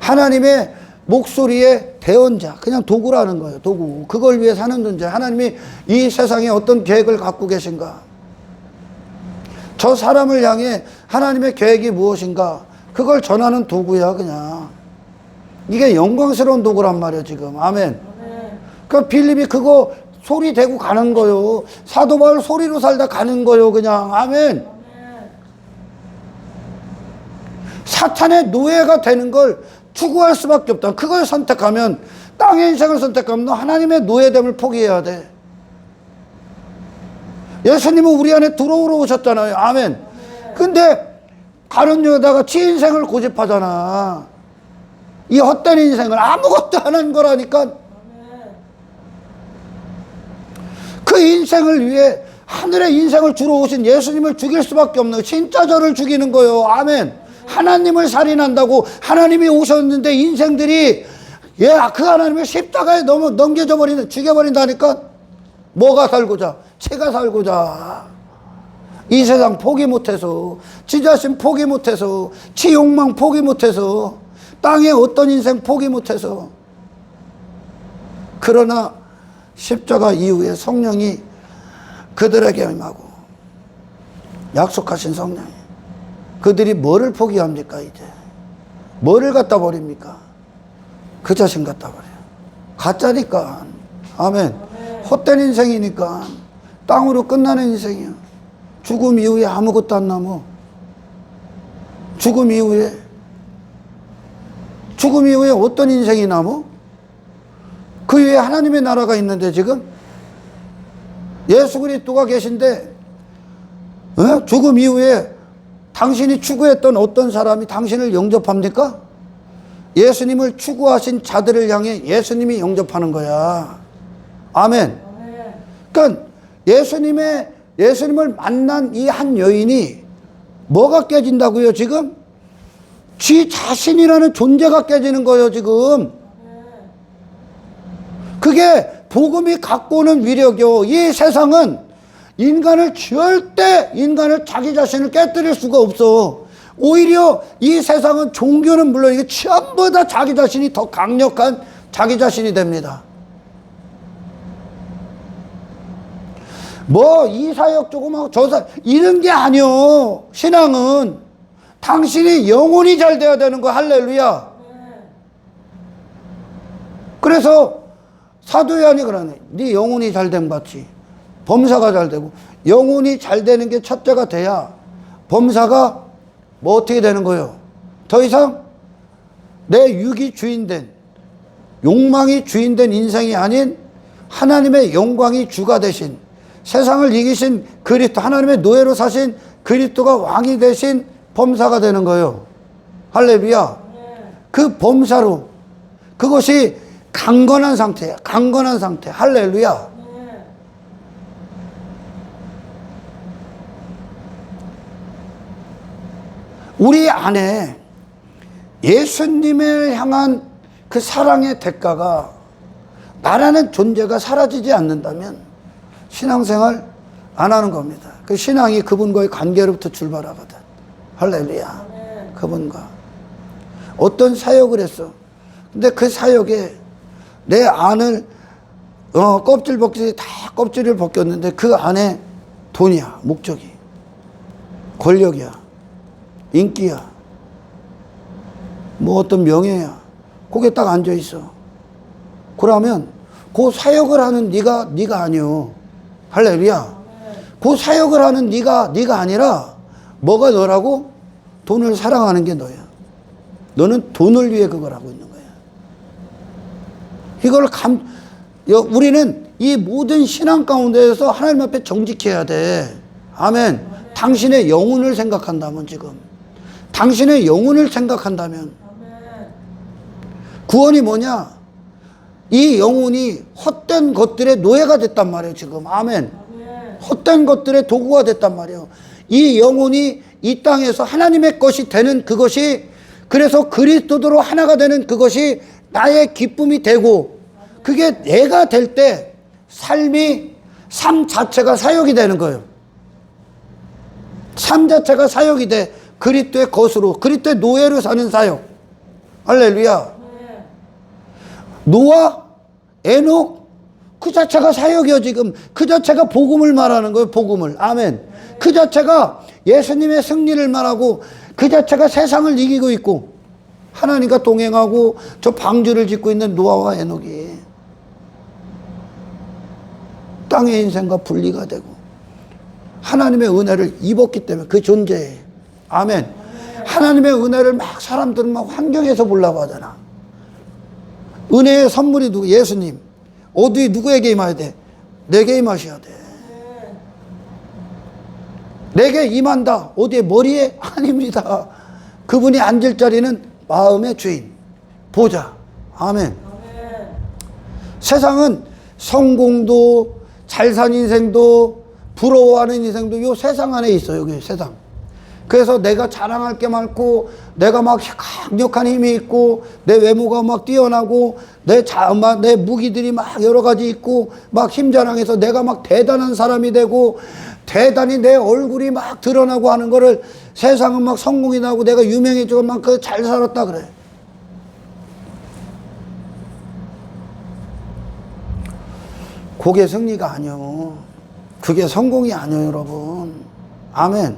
하나님의 목소리의 대언자, 그냥 도구라는 거예요. 도구. 그걸 위해 사는 존재. 하나님이 이 세상에 어떤 계획을 갖고 계신가? 저 사람을 향해 하나님의 계획이 무엇인가? 그걸 전하는 도구야, 그냥. 이게 영광스러운 도구란 말이야, 지금. 아멘. 그 빌립이 그거 소리 대고 가는 거요. 사도 바울 소리로 살다 가는 거요, 그냥. 아멘. 사탄의 노예가 되는 걸 추구할 수밖에 없다. 그걸 선택하면, 땅의 인생을 선택하면 너 하나님의 노예됨을 포기해야 돼. 예수님은 우리 안에 들어오러 오셨잖아요. 아멘. 근데 가룟 여자가 지 인생을 고집하잖아. 이 헛된 인생을 아무것도 안 한 거라니까. 그 인생을 위해 하늘의 인생을 주러 오신 예수님을 죽일 수밖에 없는, 진짜 저를 죽이는 거예요. 아멘. 하나님을 살인한다고 하나님이 오셨는데 인생들이 그 하나님을 십자가에 죽여버린다니까. 뭐가 살고자? 제가 살고자. 이 세상 포기 못해서, 지 자신 포기 못해서, 지 욕망 포기 못해서, 땅의 어떤 인생 포기 못해서. 그러나 십자가 이후에 성령이 그들에게 임하고 약속하신 성령이, 그들이 뭐를 포기합니까? 이제 뭐를 갖다 버립니까? 그 자신 갖다 버려요. 가짜니까. 아멘. 헛된 인생이니까. 땅으로 끝나는 인생이야. 죽음 이후에 아무것도 안 남아. 죽음 이후에 어떤 인생이 남아? 그 위에 하나님의 나라가 있는데, 지금 예수 그리스도가 계신데 죽음 이후에 당신이 추구했던 어떤 사람이 당신을 영접합니까? 예수님을 추구하신 자들을 향해 예수님이 영접하는 거야. 아멘. 그러니까 예수님을 만난 이 한 여인이 뭐가 깨진다고요, 지금? 지 자신이라는 존재가 깨지는 거예요, 지금. 그게 복음이 갖고 오는 위력이요. 이 세상은 인간을 자기 자신을 깨뜨릴 수가 없어. 오히려 이 세상은, 종교는 물론 이게 전부 다 자기 자신이 더 강력한 자기 자신이 됩니다. 뭐 이 사역 조금하고 저 사역 이런 게 아니요. 신앙은 당신이 영혼이 잘 돼야 되는 거. 할렐루야. 그래서 사도 요한이 그러네. 네 영혼이 잘 된 같이 범사가 잘 되고, 영혼이 잘 되는 게 첫째가 돼야 범사가 뭐 어떻게 되는 거예요? 더 이상 내 육이 주인된, 욕망이 주인된 인생이 아닌 하나님의 영광이 주가 되신, 세상을 이기신 그리스도, 하나님의 노예로 사신 그리스도가 왕이 되신 범사가 되는 거예요. 할렐루야. 그 범사로, 그것이 강건한 상태야. 강건한 상태. 할렐루야. 우리 안에 예수님을 향한 그 사랑의 대가가, 나라는 존재가 사라지지 않는다면 신앙생활 안 하는 겁니다. 그 신앙이 그분과의 관계로부터 출발하거든. 할렐루야. 그분과 어떤 사역을 했어. 근데 그 사역에 내 안을 껍질 벗기듯이 다 껍질을 벗겼는데 그 안에 돈이야, 목적이, 권력이야, 인기야, 뭐 어떤 명예야. 거기에 딱 앉아 있어. 그러면 그 사역을 하는 네가 아니요. 할렐루야. 그 사역을 하는 네가 아니라 뭐가 너라고? 돈을 사랑하는 게 너야. 너는 돈을 위해 그걸 하고 있는 거야. 이걸 우리는 이 모든 신앙 가운데에서 하나님 앞에 정직해야 돼. 아멘. 당신의 영혼을 생각한다면, 지금 당신의 영혼을 생각한다면, 구원이 뭐냐? 이 영혼이 헛된 것들의 노예가 됐단 말이에요, 지금. 아멘. 헛된 것들의 도구가 됐단 말이에요. 이 영혼이 이 땅에서 하나님의 것이 되는 그것이, 그래서 그리스도로 하나가 되는 그것이 나의 기쁨이 되고, 그게 내가 될 때 삶 자체가 사역이 되는 거예요. 삶 자체가 사역이 돼. 그리스도의 것으로, 그리스도의 노예로 사는 사역. 할렐루야. 노아, 에녹, 그 자체가 사역이요, 지금. 그 자체가 복음을 말하는 거예요, 복음을. 아멘. 그 자체가 예수님의 승리를 말하고, 그 자체가 세상을 이기고 있고, 하나님과 동행하고 저 방주를 짓고 있는 노아와 에녹이 땅의 인생과 분리가 되고 하나님의 은혜를 입었기 때문에 그 존재에. 아멘. 하나님의 은혜를 막 사람들은 막 환경에서 보려고 하잖아. 은혜의 선물이 누구? 예수님. 어디 누구에게 임해야 돼? 내게 임하셔야 돼. 내게 임한다. 어디에? 머리에? 아닙니다. 그분이 앉을 자리는 마음의 주인, 보좌. 아멘. 세상은 성공도, 잘 산 인생도, 부러워하는 인생도 요 세상 안에 있어요. 여기 세상. 그래서 내가 자랑할 게 많고, 내가 막 강력한 힘이 있고, 내 외모가 막 뛰어나고, 내 무기들이 막 여러 가지 있고, 막 힘 자랑해서 내가 막 대단한 사람이 되고, 대단히 내 얼굴이 막 드러나고 하는 거를 세상은 막 성공이 나고 내가 유명해지고 막 그 잘 살았다 그래. 그게 승리가 아니요. 그게 성공이 아니요, 여러분. 아멘.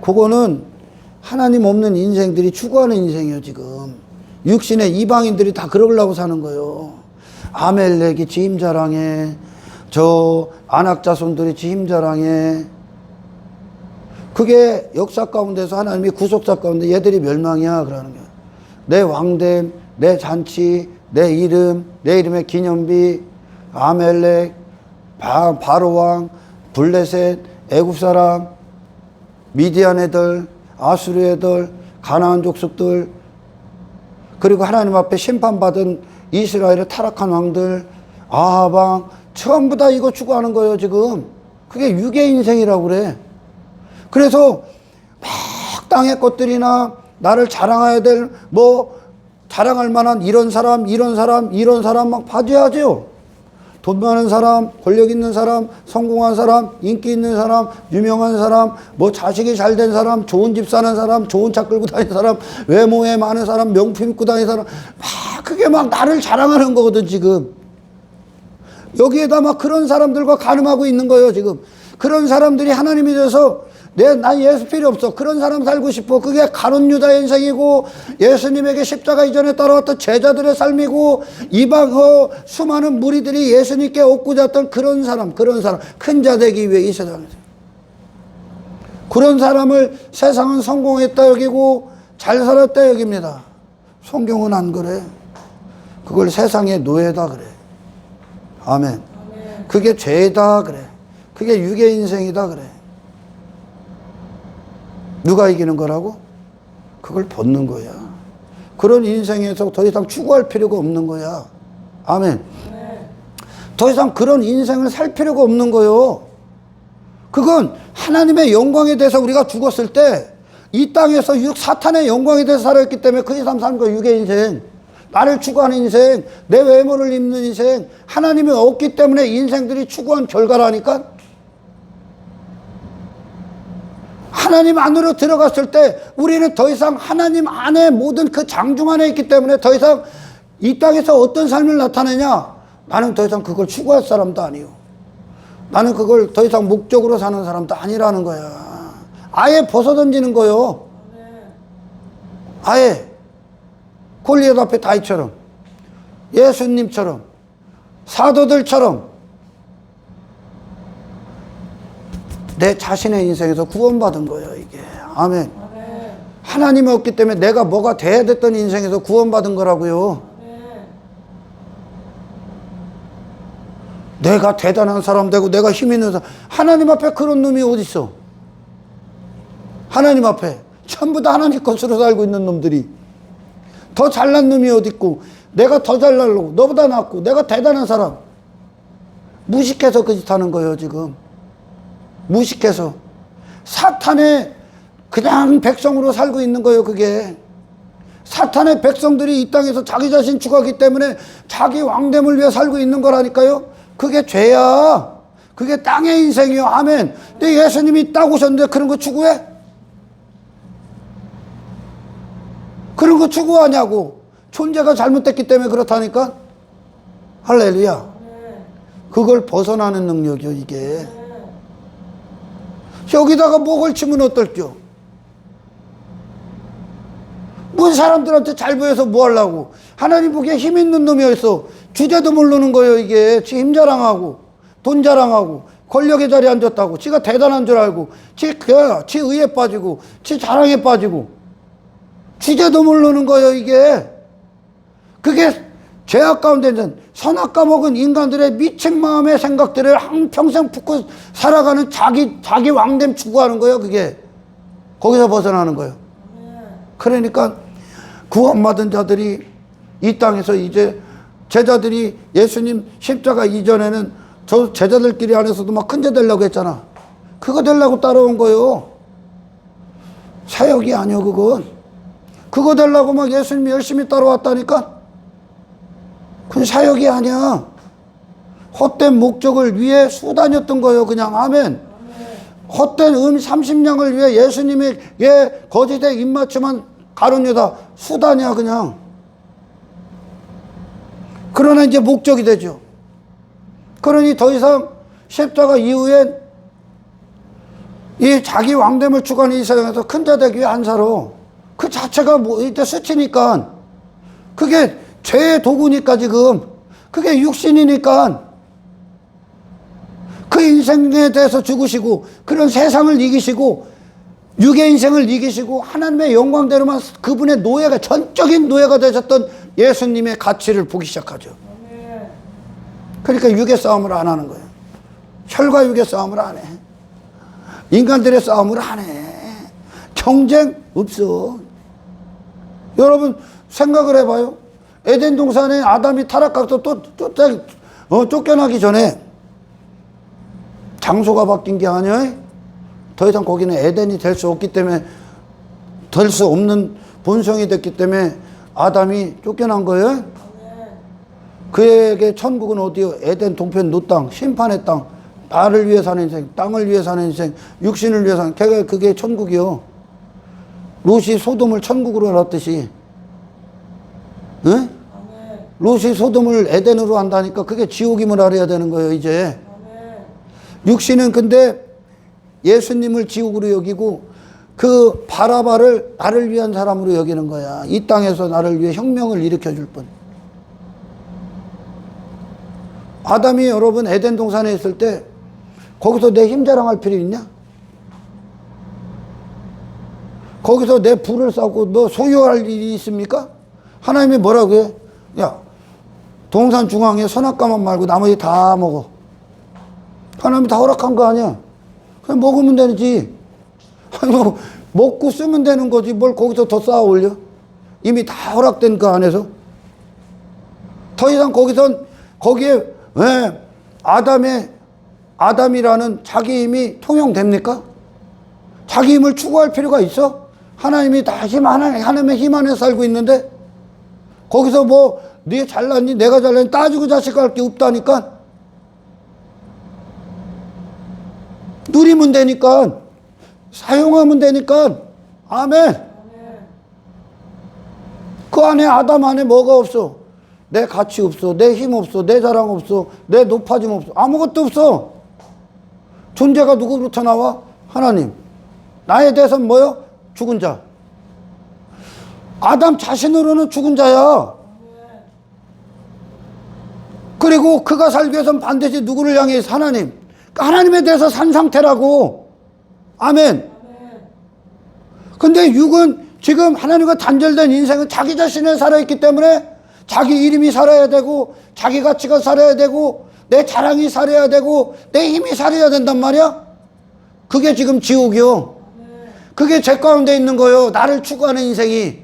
그거는 하나님 없는 인생들이 추구하는 인생이에요, 지금. 육신의 이방인들이 다 그러려고 사는 거예요. 아멜렉이 지 힘 자랑해. 저 안악자손들이 지 힘 자랑해. 그게 역사 가운데서 하나님이 구속사 가운데 얘들이 멸망이야 그러는 거야. 내 왕됨, 내 잔치, 내 이름의 기념비, 아멜렉, 바로왕, 블레셋, 애굽사람, 미디안 애들, 아수르 애들, 가나안 족속들, 그리고 하나님 앞에 심판받은 이스라엘의 타락한 왕들, 아하방, 전부 다 이거 추구하는 거예요, 지금. 그게 육의 인생이라고 그래. 그래서 막 땅의 것들이나 나를 자랑해야 될, 자랑할 만한 이런 사람 막 봐줘야죠. 돈 많은 사람, 권력 있는 사람, 성공한 사람, 인기 있는 사람, 유명한 사람, 자식이 잘 된 사람, 좋은 집 사는 사람, 좋은 차 끌고 다니는 사람, 외모에 많은 사람, 명품 입고 다니는 사람, 그게 막 나를 자랑하는 거거든, 지금. 여기에다 막 그런 사람들과 가늠하고 있는 거예요, 지금. 그런 사람들이 하나님이 돼서 난 예수 필요 없어. 그런 사람 살고 싶어. 그게 가룟 유다의 인생이고, 예수님에게 십자가 이전에 따라왔던 제자들의 삶이고, 이방 수많은 무리들이 예수님께 옥구졌던 그런 사람, 큰 자 되기 위해 이 세상에서. 그런 사람을 세상은 성공했다 여기고, 잘 살았다 여깁니다. 성경은 안 그래. 그걸 세상의 노예다 그래. 아멘. 그게 죄다 그래. 그게 육의 인생이다 그래. 누가 이기는 거라고? 그걸 벗는 거야. 그런 인생에서 더 이상 추구할 필요가 없는 거야. 아멘. 더 이상 그런 인생을 살 필요가 없는 거요. 그건 하나님의 영광에 대해서 우리가 죽었을 때 이 땅에서 사탄의 영광에 대해서 살았기 때문에 그 이상 사는 거야. 육의 인생. 나를 추구하는 인생, 내 외모를 입는 인생, 하나님이 없기 때문에 인생들이 추구한 결과라니까. 하나님 안으로 들어갔을 때 우리는 더 이상 하나님 안에 모든 그 장중 안에 있기 때문에 더 이상 이 땅에서 어떤 삶을 나타내냐? 나는 더 이상 그걸 추구할 사람도 아니요. 나는 그걸 더 이상 목적으로 사는 사람도 아니라는 거야. 아예 벗어던지는 거요. 아예. 골리앗 앞에 다윗처럼, 예수님처럼, 사도들처럼 내 자신의 인생에서 구원받은 거예요, 이게. 아멘. 하나님이 없기 때문에 내가 뭐가 돼야 됐던 인생에서 구원받은 거라고요. 내가 대단한 사람 되고 내가 힘 있는 사람. 하나님 앞에 그런 놈이 어디 있어? 하나님 앞에 전부 다 하나님 것으로 살고 있는 놈들이 더 잘난 놈이 어디 있고 내가 더 잘나려고 너보다 낫고 내가 대단한 사람. 무식해서 그 짓 하는 거예요 지금. 무식해서 사탄의 그냥 백성으로 살고 있는 거예요. 그게 사탄의 백성들이 이 땅에서 자기 자신 죽었기 때문에 자기 왕됨을 위해 살고 있는 거라니까요. 그게 죄야. 그게 땅의 인생이요. 아멘. 근데 예수님이 딱 오셨는데 그런 거 추구해? 그런 거 추구하냐고. 존재가 잘못됐기 때문에 그렇다니까. 할렐루야. 그걸 벗어나는 능력이요 이게. 여기다가 뭐 걸치면 어떨겨? 뭔 사람들한테 잘 보여서 뭐 하려고. 하나님 보기에 힘 있는 놈이었어. 주제도 모르는 거예요 이게. 지 힘 자랑하고 돈 자랑하고 권력의 자리에 앉았다고 지가 대단한 줄 알고 지 의에 빠지고 지 자랑에 빠지고 주제도 모르는 거예요 이게. 그게 죄악 가운데 있는 선악 까먹은 인간들의 미친 마음의 생각들을 한평생 품고 살아가는 자기 왕됨 추구하는 거예요 그게. 거기서 벗어나는 거예요. 그러니까 구원받은 자들이 이 땅에서 이제 제자들이 예수님 십자가 이전에는 저 제자들끼리 안에서도 막 큰 제 되려고 했잖아. 그거 되려고 따라온 거예요. 사역이 아니요 그건. 그거 되려고 막 예수님이 열심히 따라왔다니까. 그건 사역이 아니야. 헛된 목적을 위해 수단이었던 거예요 그냥. 아멘. 헛된 30냥을 위해 예수님에게 거짓에 입맞춤한 가룟 유다 수단이야 그냥. 그러나 이제 목적이 되죠. 그러니 더 이상 십자가 이후엔 이 자기 왕됨을 추구하는 이 세상에서 큰 자 되기 위해 안 살아. 그 자체가 뭐 이때 수치니까. 그게 죄의 도구니까 지금. 그게 육신이니까. 그 인생에 대해서 죽으시고 그런 세상을 이기시고 육의 인생을 이기시고 하나님의 영광대로만 그분의 노예가 전적인 노예가 되셨던 예수님의 가치를 보기 시작하죠. 그러니까 육의 싸움을 안 하는 거예요. 혈과 육의 싸움을 안 해. 인간들의 싸움을 안 해. 경쟁 없어. 여러분 생각을 해봐요. 에덴 동산에 아담이 타락해서 쫓겨나기 전에 장소가 바뀐 게 아니에요. 더 이상 거기는 에덴이 될 수 없기 때문에, 될 수 없는 본성이 됐기 때문에 아담이 쫓겨난 거예요. 그에게 천국은 어디요? 에덴 동편 노 땅, 심판의 땅, 나를 위해 사는 인생, 땅을 위해 사는 인생, 육신을 위해 사는, 그게 천국이요. 롯이 소돔을 천국으로 놨듯이, 응? 롯이 소돔을 에덴으로 한다니까 그게 지옥임을 알아야 되는 거예요 이제. 육신은 근데 예수님을 지옥으로 여기고 그 바라바를 나를 위한 사람으로 여기는 거야. 이 땅에서 나를 위해 혁명을 일으켜 줄 뿐. 아담이 여러분 에덴 동산에 있을 때 거기서 내 힘 자랑할 필요 있냐? 거기서 내 부를 쌓고 너 소유할 일이 있습니까? 하나님이 뭐라고 해? 야, 동산 중앙에 선악과만 말고 나머지 다 먹어. 하나님이 다 허락한 거 아니야? 그냥 먹으면 되지. 아니, 뭐, 먹고 쓰면 되는 거지. 뭘 거기서 더 쌓아 올려? 이미 다 허락된 그 안에서. 더 이상 거기에, 왜, 아담이라는 자기 힘이 통용됩니까? 자기 힘을 추구할 필요가 있어? 하나님이 다 하나님의 힘 안에 살고 있는데, 거기서 뭐, 네 잘났니? 내가 잘났니? 따지고 자식할 게 없다니까? 누리면 되니까, 사용하면 되니까. 아멘. 그 안에 아담 안에 뭐가 없어? 내 가치 없어, 내 힘 없어, 내 자랑 없어, 내 높아짐 없어, 아무것도 없어. 존재가 누구부터 나와? 하나님. 나에 대해서는 뭐요? 죽은 자. 아담 자신으로는 죽은 자야. 그리고 그가 살기 위해서는 반드시 누구를 향해? 하나님. 하나님에 대해서 산 상태라고. 아멘. 근데 육은 지금 하나님과 단절된 인생은 자기 자신에 살아있기 때문에 자기 이름이 살아야 되고 자기 가치가 살아야 되고 내 자랑이 살아야 되고 내 힘이 살아야 된단 말이야. 그게 지금 지옥이요. 그게 죄 가운데 있는 거요. 나를 추구하는 인생이.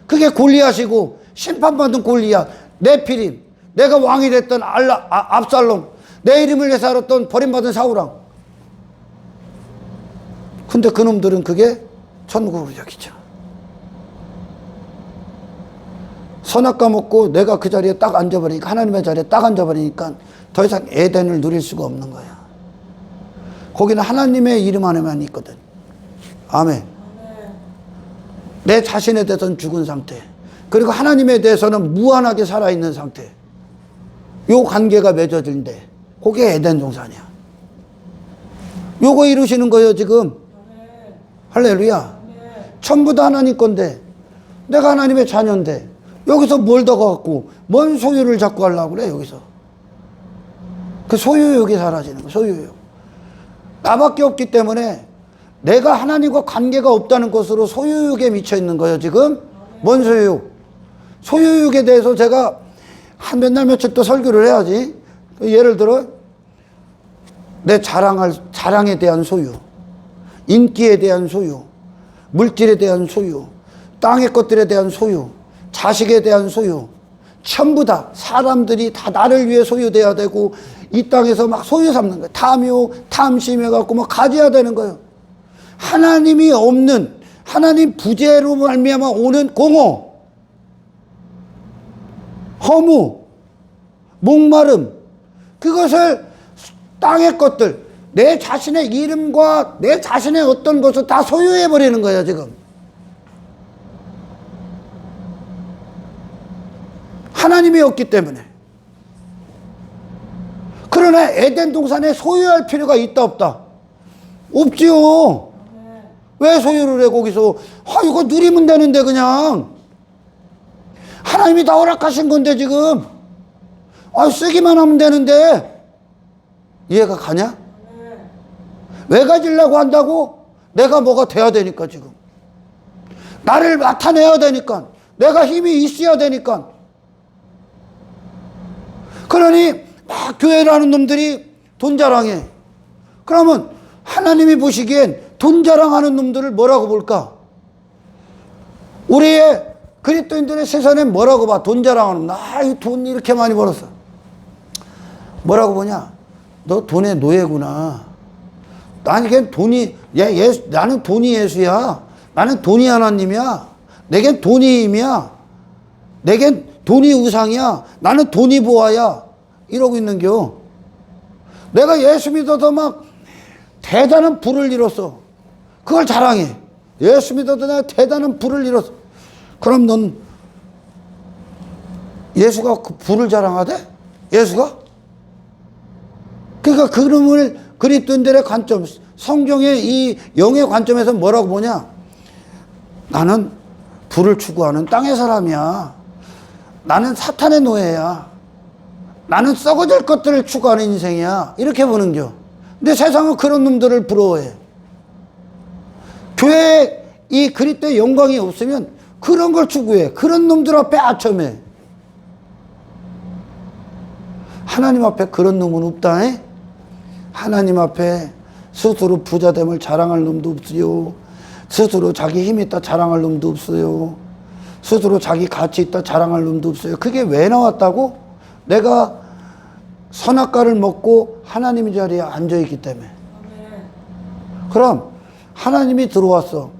그게 골리앗이고 심판받은 골리앗, 네피림, 내가 왕이 됐던 압살롬, 내 이름을 위해서 살았던 버림받은 사울왕. 근데 그놈들은 그게 천국으로 여기죠. 선악과 먹고 내가 그 자리에 딱 앉아버리니까, 하나님의 자리에 딱 앉아버리니까 더 이상 에덴을 누릴 수가 없는 거야. 거기는 하나님의 이름 안에만 있거든. 아멘. 내 자신에 대해서는 죽은 상태, 그리고 하나님에 대해서는 무한하게 살아있는 상태. 요 관계가 맺어진대. 그게 에덴 동산이야. 요거 이루시는 거예요 지금. 할렐루야. 전부 다 하나님 건데, 내가 하나님의 자녀인데 여기서 뭘 더 갖고 뭔 소유를 잡고 하려고 그래. 여기서 그 소유욕이 사라지는 거. 소유욕. 나밖에 없기 때문에 내가 하나님과 관계가 없다는 것으로 소유욕에 미쳐 있는 거예요 지금. 뭔 소유욕? 소유욕에 대해서 제가 한 몇 날 며칠 또 설교를 해야지. 예를 들어 내 자랑에 대한 소유, 인기에 대한 소유, 물질에 대한 소유, 땅의 것들에 대한 소유, 자식에 대한 소유, 전부 다 사람들이 다 나를 위해 소유돼야 되고 이 땅에서 막 소유 삼는 거예요. 탐욕, 탐심해갖고 막 가져야 되는 거예요. 하나님이 없는, 하나님 부재로 말미암아 오는 공허, 허무, 목마름, 그것을 땅의 것들, 내 자신의 이름과 내 자신의 어떤 것을 다 소유해버리는 거예요 지금. 하나님이 없기 때문에. 그러나 에덴 동산에 소유할 필요가 있다 없다? 없지요. 왜 소유를 해 거기서? 이거 누리면 되는데 그냥. 하나님이 다 허락하신 건데 지금. 쓰기만 하면 되는데. 이해가 가냐? 왜 가지려고 한다고? 내가 뭐가 돼야 되니까 지금. 나를 나타내야 되니까. 내가 힘이 있어야 되니까. 그러니 막 교회라는 놈들이 돈 자랑해. 그러면 하나님이 보시기엔 돈 자랑하는 놈들을 뭐라고 볼까? 우리의 그리스도인들의 세상에 뭐라고 봐? 돈 자랑하는 놈. 이 돈 이렇게 많이 벌었어. 뭐라고 보냐? 너 돈의 노예구나. 나는 돈이, 나는 돈이 예수야. 나는 돈이 하나님이야. 내겐 돈이 힘이야. 내겐 돈이 우상이야. 나는 돈이 보아야. 이러고 있는겨. 내가 예수 믿어서 막 대단한 부를 이뤘어. 그걸 자랑해. 예수 믿어서 내가 대단한 부를 이뤘어. 그럼 넌 예수가 그 부를 자랑하대? 예수가? 그러니까 그놈을 그리스도인들의 관점, 성경의 이 영의 관점에서 뭐라고 보냐? 나는 부를 추구하는 땅의 사람이야. 나는 사탄의 노예야. 나는 썩어질 것들을 추구하는 인생이야. 이렇게 보는겨. 근데 세상은 그런 놈들을 부러워해. 교회에 이 그리스도의 영광이 없으면 그런 걸 추구해. 그런 놈들 앞에 아첨해. 하나님 앞에 그런 놈은 없다. 하나님 앞에 스스로 부자됨을 자랑할 놈도 없어요. 스스로 자기 힘이 있다 자랑할 놈도 없어요. 스스로 자기 가치 있다 자랑할 놈도 없어요. 그게 왜 나왔다고? 내가 선악과를 먹고 하나님의 자리에 앉아있기 때문에. 그럼 하나님이 들어왔어.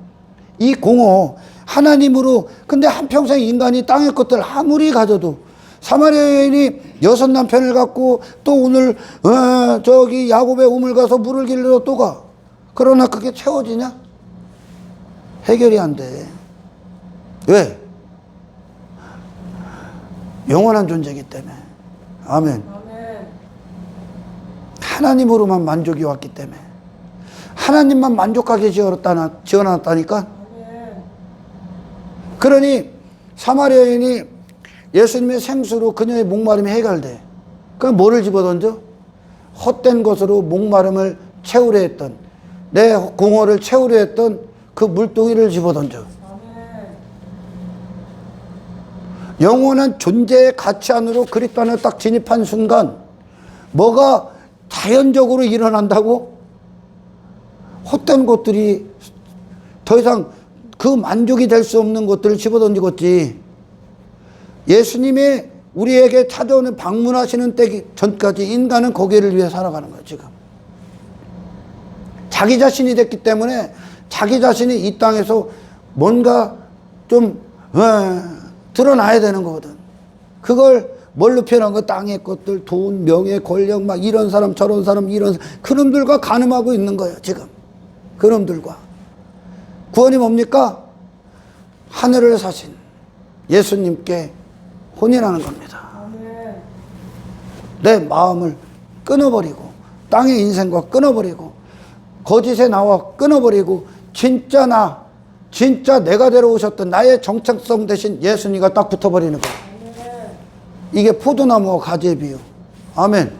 이 공허 하나님으로. 근데 한평생 인간이 땅의 것들 아무리 가져도, 사마리아 여인이 6 남편을 갖고 또 오늘 저기 야곱의 우물 가서 물을 길러 또 가. 그러나 그게 채워지냐? 해결이 안 돼. 왜? 영원한 존재이기 때문에. 아멘. 하나님으로만 만족이 왔기 때문에. 하나님만 만족하게 지어놨다니까. 그러니 사마리아 여인이 예수님의 생수로 그녀의 목마름이 해결돼. 그럼 뭐를 집어던져? 헛된 것으로 목마름을 채우려 했던, 내 공허를 채우려 했던 그 물동이를 집어던져. 영원한 존재의 가치 안으로 그리스도 안에 딱 진입한 순간 뭐가 자연적으로 일어난다고? 헛된 것들이 더 이상 그 만족이 될 수 없는 것들을 집어던지겠지. 예수님의 우리에게 찾아오는 방문하시는 때 전까지 인간은 거기를 위해 살아가는 거예요. 지금 자기 자신이 됐기 때문에 자기 자신이 이 땅에서 뭔가 좀 드러나야 되는 거거든. 그걸 뭘로 표현한 거? 땅의 것들, 돈, 명예, 권력, 막 이런 사람 저런 사람 이런 그놈들과 가늠하고 있는 거예요. 지금 그놈들과. 구원이 뭡니까? 하늘을 사신 예수님께 혼인하는 겁니다. 내 마음을 끊어버리고 땅의 인생과 끊어버리고 거짓의 나와 끊어버리고 진짜 내가 데려오셨던 나의 정체성 대신 예수님과 딱 붙어버리는 거예요. 이게 포도나무와 가지의 비유. 아멘.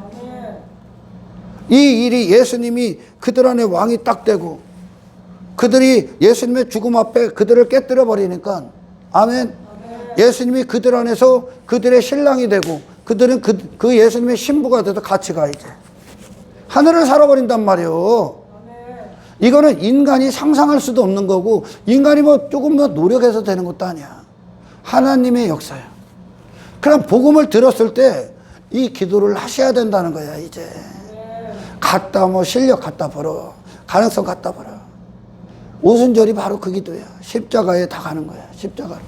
이 일이 예수님이 그들 안에 왕이 딱 되고 그들이 예수님의 죽음 앞에 그들을 깨뜨려 버리니까 아멘. 예수님이 그들 안에서 그들의 신랑이 되고 그들은 그 예수님의 신부가 돼서 같이 가 이제 하늘을 살아버린단 말이에요. 이거는 인간이 상상할 수도 없는 거고 인간이 뭐 조금 더 노력해서 되는 것도 아니야. 하나님의 역사야. 그럼 복음을 들었을 때 이 기도를 하셔야 된다는 거야. 이제 갖다 뭐 실력 갖다 벌어, 가능성 갖다 벌어. 오순절이 바로 그 기도야. 십자가에 다 가는 거야. 십자가로.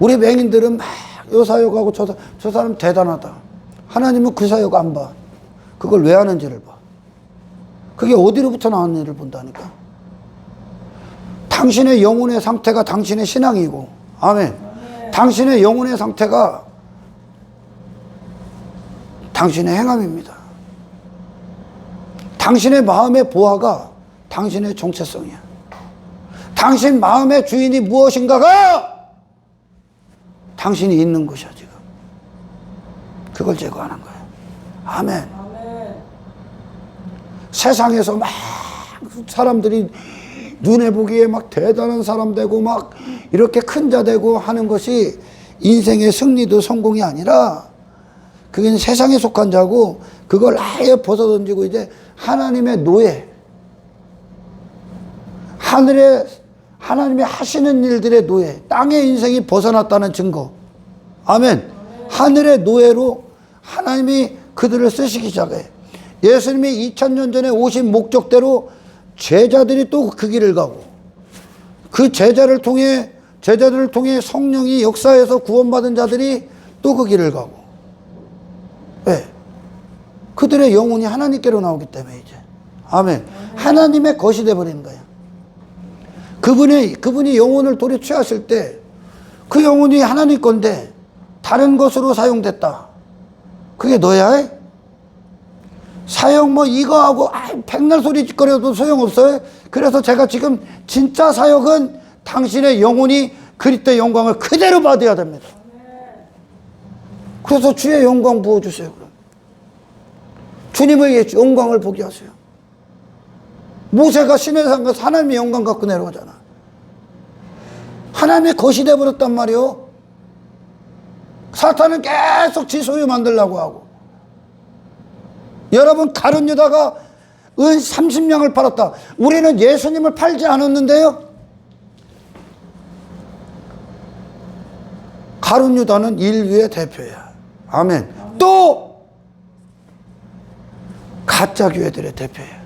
우리 맹인들은 막 요 사역하고 저 사람 대단하다. 하나님은 그 사역 안 봐. 그걸 왜 하는지를 봐. 그게 어디로부터 나온 일을 본다니까. 당신의 영혼의 상태가 당신의 신앙이고 아멘. 당신의 영혼의 상태가 당신의 행함입니다. 당신의 마음의 보화가 당신의 정체성이야. 당신 마음의 주인이 무엇인가가 당신이 있는 것이야. 지금 그걸 제거하는 거야. 아멘. 세상에서 막 사람들이 눈에 보기에 막 대단한 사람 되고 막 이렇게 큰 자 되고 하는 것이 인생의 승리도 성공이 아니라 그건 세상에 속한 자고 그걸 아예 벗어던지고 이제 하나님의 노예, 하나님이 하시는 일들의 노예, 땅의 인생이 벗어났다는 증거. 아멘. 하늘의 노예로 하나님이 그들을 쓰시기 시작해. 예수님이 2000년 전에 오신 목적대로 제자들이 또 그 길을 가고 그 제자들을 통해 성령이 역사해서 구원받은 자들이 또 그 길을 가고. 왜? 그들의 영혼이 하나님께로 나오기 때문에 이제. 아멘. 하나님의 것이 돼버리는 거야. 그분이 영혼을 돌이 취하실 때 그 영혼이 하나님 건데 다른 것으로 사용됐다. 그게 너야? 사용 뭐 이거 하고 백날 소리 짓거려도 소용없어요. 그래서 제가 지금 진짜 사역은 당신의 영혼이 그리스도의 영광을 그대로 받아야 됩니다. 그래서 주의 영광 부어주세요. 그럼. 주님의 영광을 보게 하세요. 모세가 신의 산 가서 하나님의 영광 갖고 내려오잖아. 하나님의 것이 돼버렸단 말이요. 사탄은 계속 지 소유 만들려고 하고. 여러분, 가룟 유다가 은 30냥을 팔았다. 우리는 예수님을 팔지 않았는데요. 가룟 유다는 인류의 대표야. 아멘. 또 가짜 교회들의 대표야.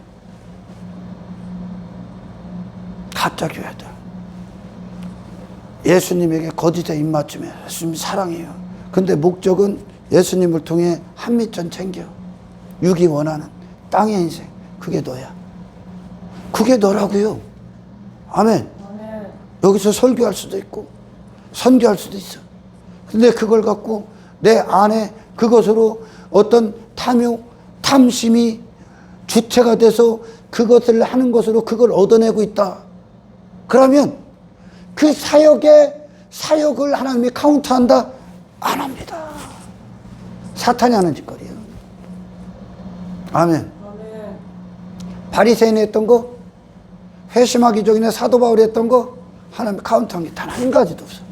가짜 교회들. 예수님에게 거짓의 입맞춤이에요. 예수님 사랑해요. 근데 목적은 예수님을 통해 한미천 챙겨. 육이 원하는 땅의 인생. 그게 너야. 그게 너라고요. 아멘. 여기서 설교할 수도 있고 선교할 수도 있어. 근데 그걸 갖고 내 안에 그것으로 어떤 탐욕, 탐심이 주체가 돼서 그것을 하는 것으로 그걸 얻어내고 있다. 그러면 그 사역을 하나님이 카운트한다? 안 합니다. 사탄이 하는 짓거리예요. 아멘. 바리새인이 했던 거, 회심하기 전에 사도 바울이 했던 거 하나님 카운트한 게 단 한 가지도 없어.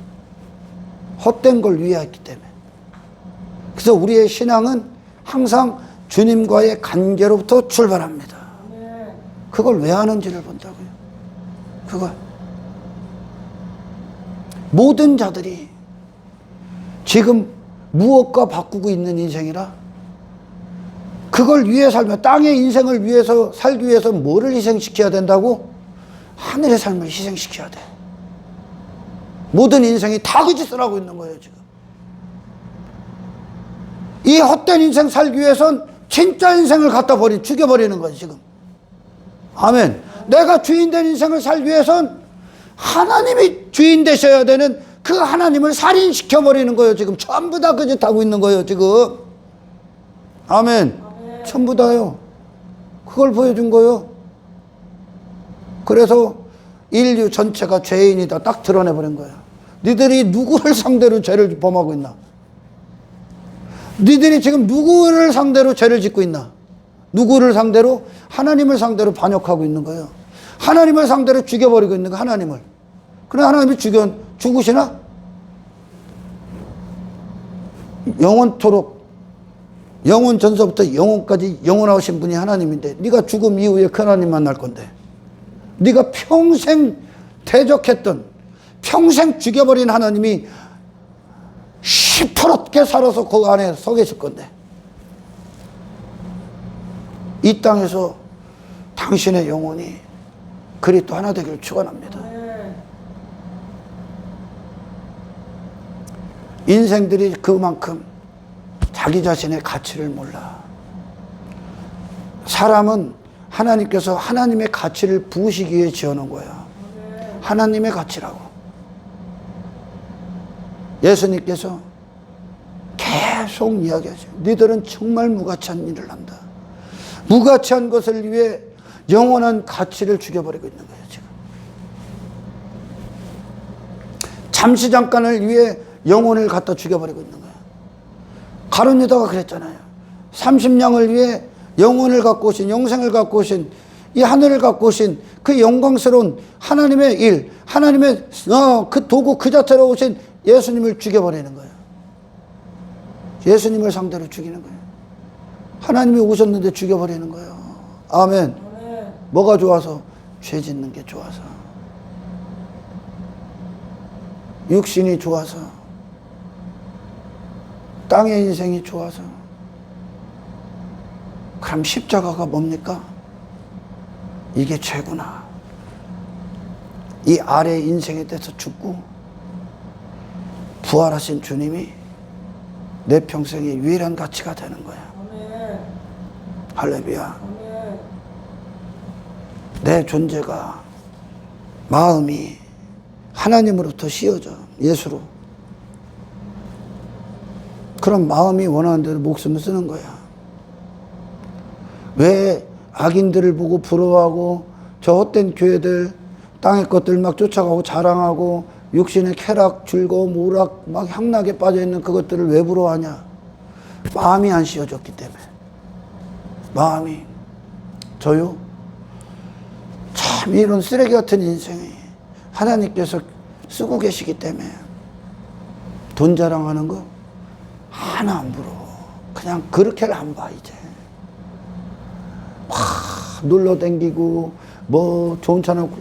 헛된 걸 위해했기 때문에. 그래서 우리의 신앙은 항상 주님과의 관계로부터 출발합니다. 그걸 왜 하는지를 본다고요. 그걸. 모든 자들이 지금 무엇과 바꾸고 있는 인생이라 그걸 위해 살면 땅의 인생을 위해서 살기 위해서 뭐를 희생시켜야 된다고? 하늘의 삶을 희생시켜야 돼. 모든 인생이 다 그 짓을 하고 있는 거예요 지금. 이 헛된 인생 살기 위해선 진짜 인생을 갖다 죽여버리는 거예요 지금. 아멘. 내가 주인된 인생을 살기 위해선 하나님이 주인 되셔야 되는 그 하나님을 살인시켜버리는 거예요 지금. 전부 다 그 짓 하고 있는 거예요 지금. 아멘. 전부 다요. 그걸 보여준 거예요. 그래서 인류 전체가 죄인이다 딱 드러내버린 거예요. 니들이 누구를 상대로 죄를 범하고 있나? 니들이 지금 누구를 상대로 죄를 짓고 있나? 누구를 상대로? 하나님을 상대로 반역하고 있는 거예요. 하나님을 상대로 죽여버리고 있는 거예요. 하나님을. 그래 하나님이 죽으시나? 영원토록 영원 전서부터 영원까지 영원하신 분이 하나님인데 네가 죽음 이후에 그 하나님 만날 건데 네가 평생 대적했던 평생 죽여버린 하나님이 시퍼렇게 살아서 그 안에 서 계실 건데 이 땅에서 당신의 영혼이 그리스도 하나 되기를 축원합니다. 인생들이 그만큼 자기 자신의 가치를 몰라. 사람은 하나님께서 하나님의 가치를 부으시기 위해 지어놓은 거야. 하나님의 가치라고. 예수님께서 계속 이야기하죠. 너희들은 정말 무가치한 일을 한다. 무가치한 것을 위해 영원한 가치를 죽여버리고 있는 거예요 지금. 잠시 잠깐을 위해 영혼을 갖다 죽여버리고 있는 거예요. 가룟 유다가 그랬잖아요. 30냥을 위해 영혼을 갖고 오신, 영생을 갖고 오신, 이 하늘을 갖고 오신 그 영광스러운 하나님의 일, 하나님의 그 도구 그 자체로 오신 예수님을 죽여버리는 거예요. 예수님을 상대로 죽이는 거예요. 하나님이 오셨는데 죽여버리는 거예요. 아멘. 뭐가 좋아서? 죄 짓는 게 좋아서. 육신이 좋아서. 땅의 인생이 좋아서. 그럼 십자가가 뭡니까? 이게 죄구나. 이 아래 인생에 대해서 죽고 부활하신 주님이 내 평생의 유일한 가치가 되는 거야. 아멘. 할렐루야. 아멘. 내 존재가 마음이 하나님으로부터 씌어져 예수로. 그럼 마음이 원하는 대로 목숨을 쓰는 거야. 왜 악인들을 보고 부러워하고 저 헛된 교회들 땅의 것들 막 쫓아가고 자랑하고 육신의 쾌락, 즐거움, 오락 막 향락에 빠져있는 그것들을 왜 부러워하냐? 마음이 안 씌워졌기 때문에. 마음이. 저요? 참 이런 쓰레기 같은 인생이 하나님께서 쓰고 계시기 때문에 돈 자랑하는 거 하나 안 부러워. 그냥 그렇게를 안 봐 이제. 막 놀러 댕기고 뭐 좋은 차 놓고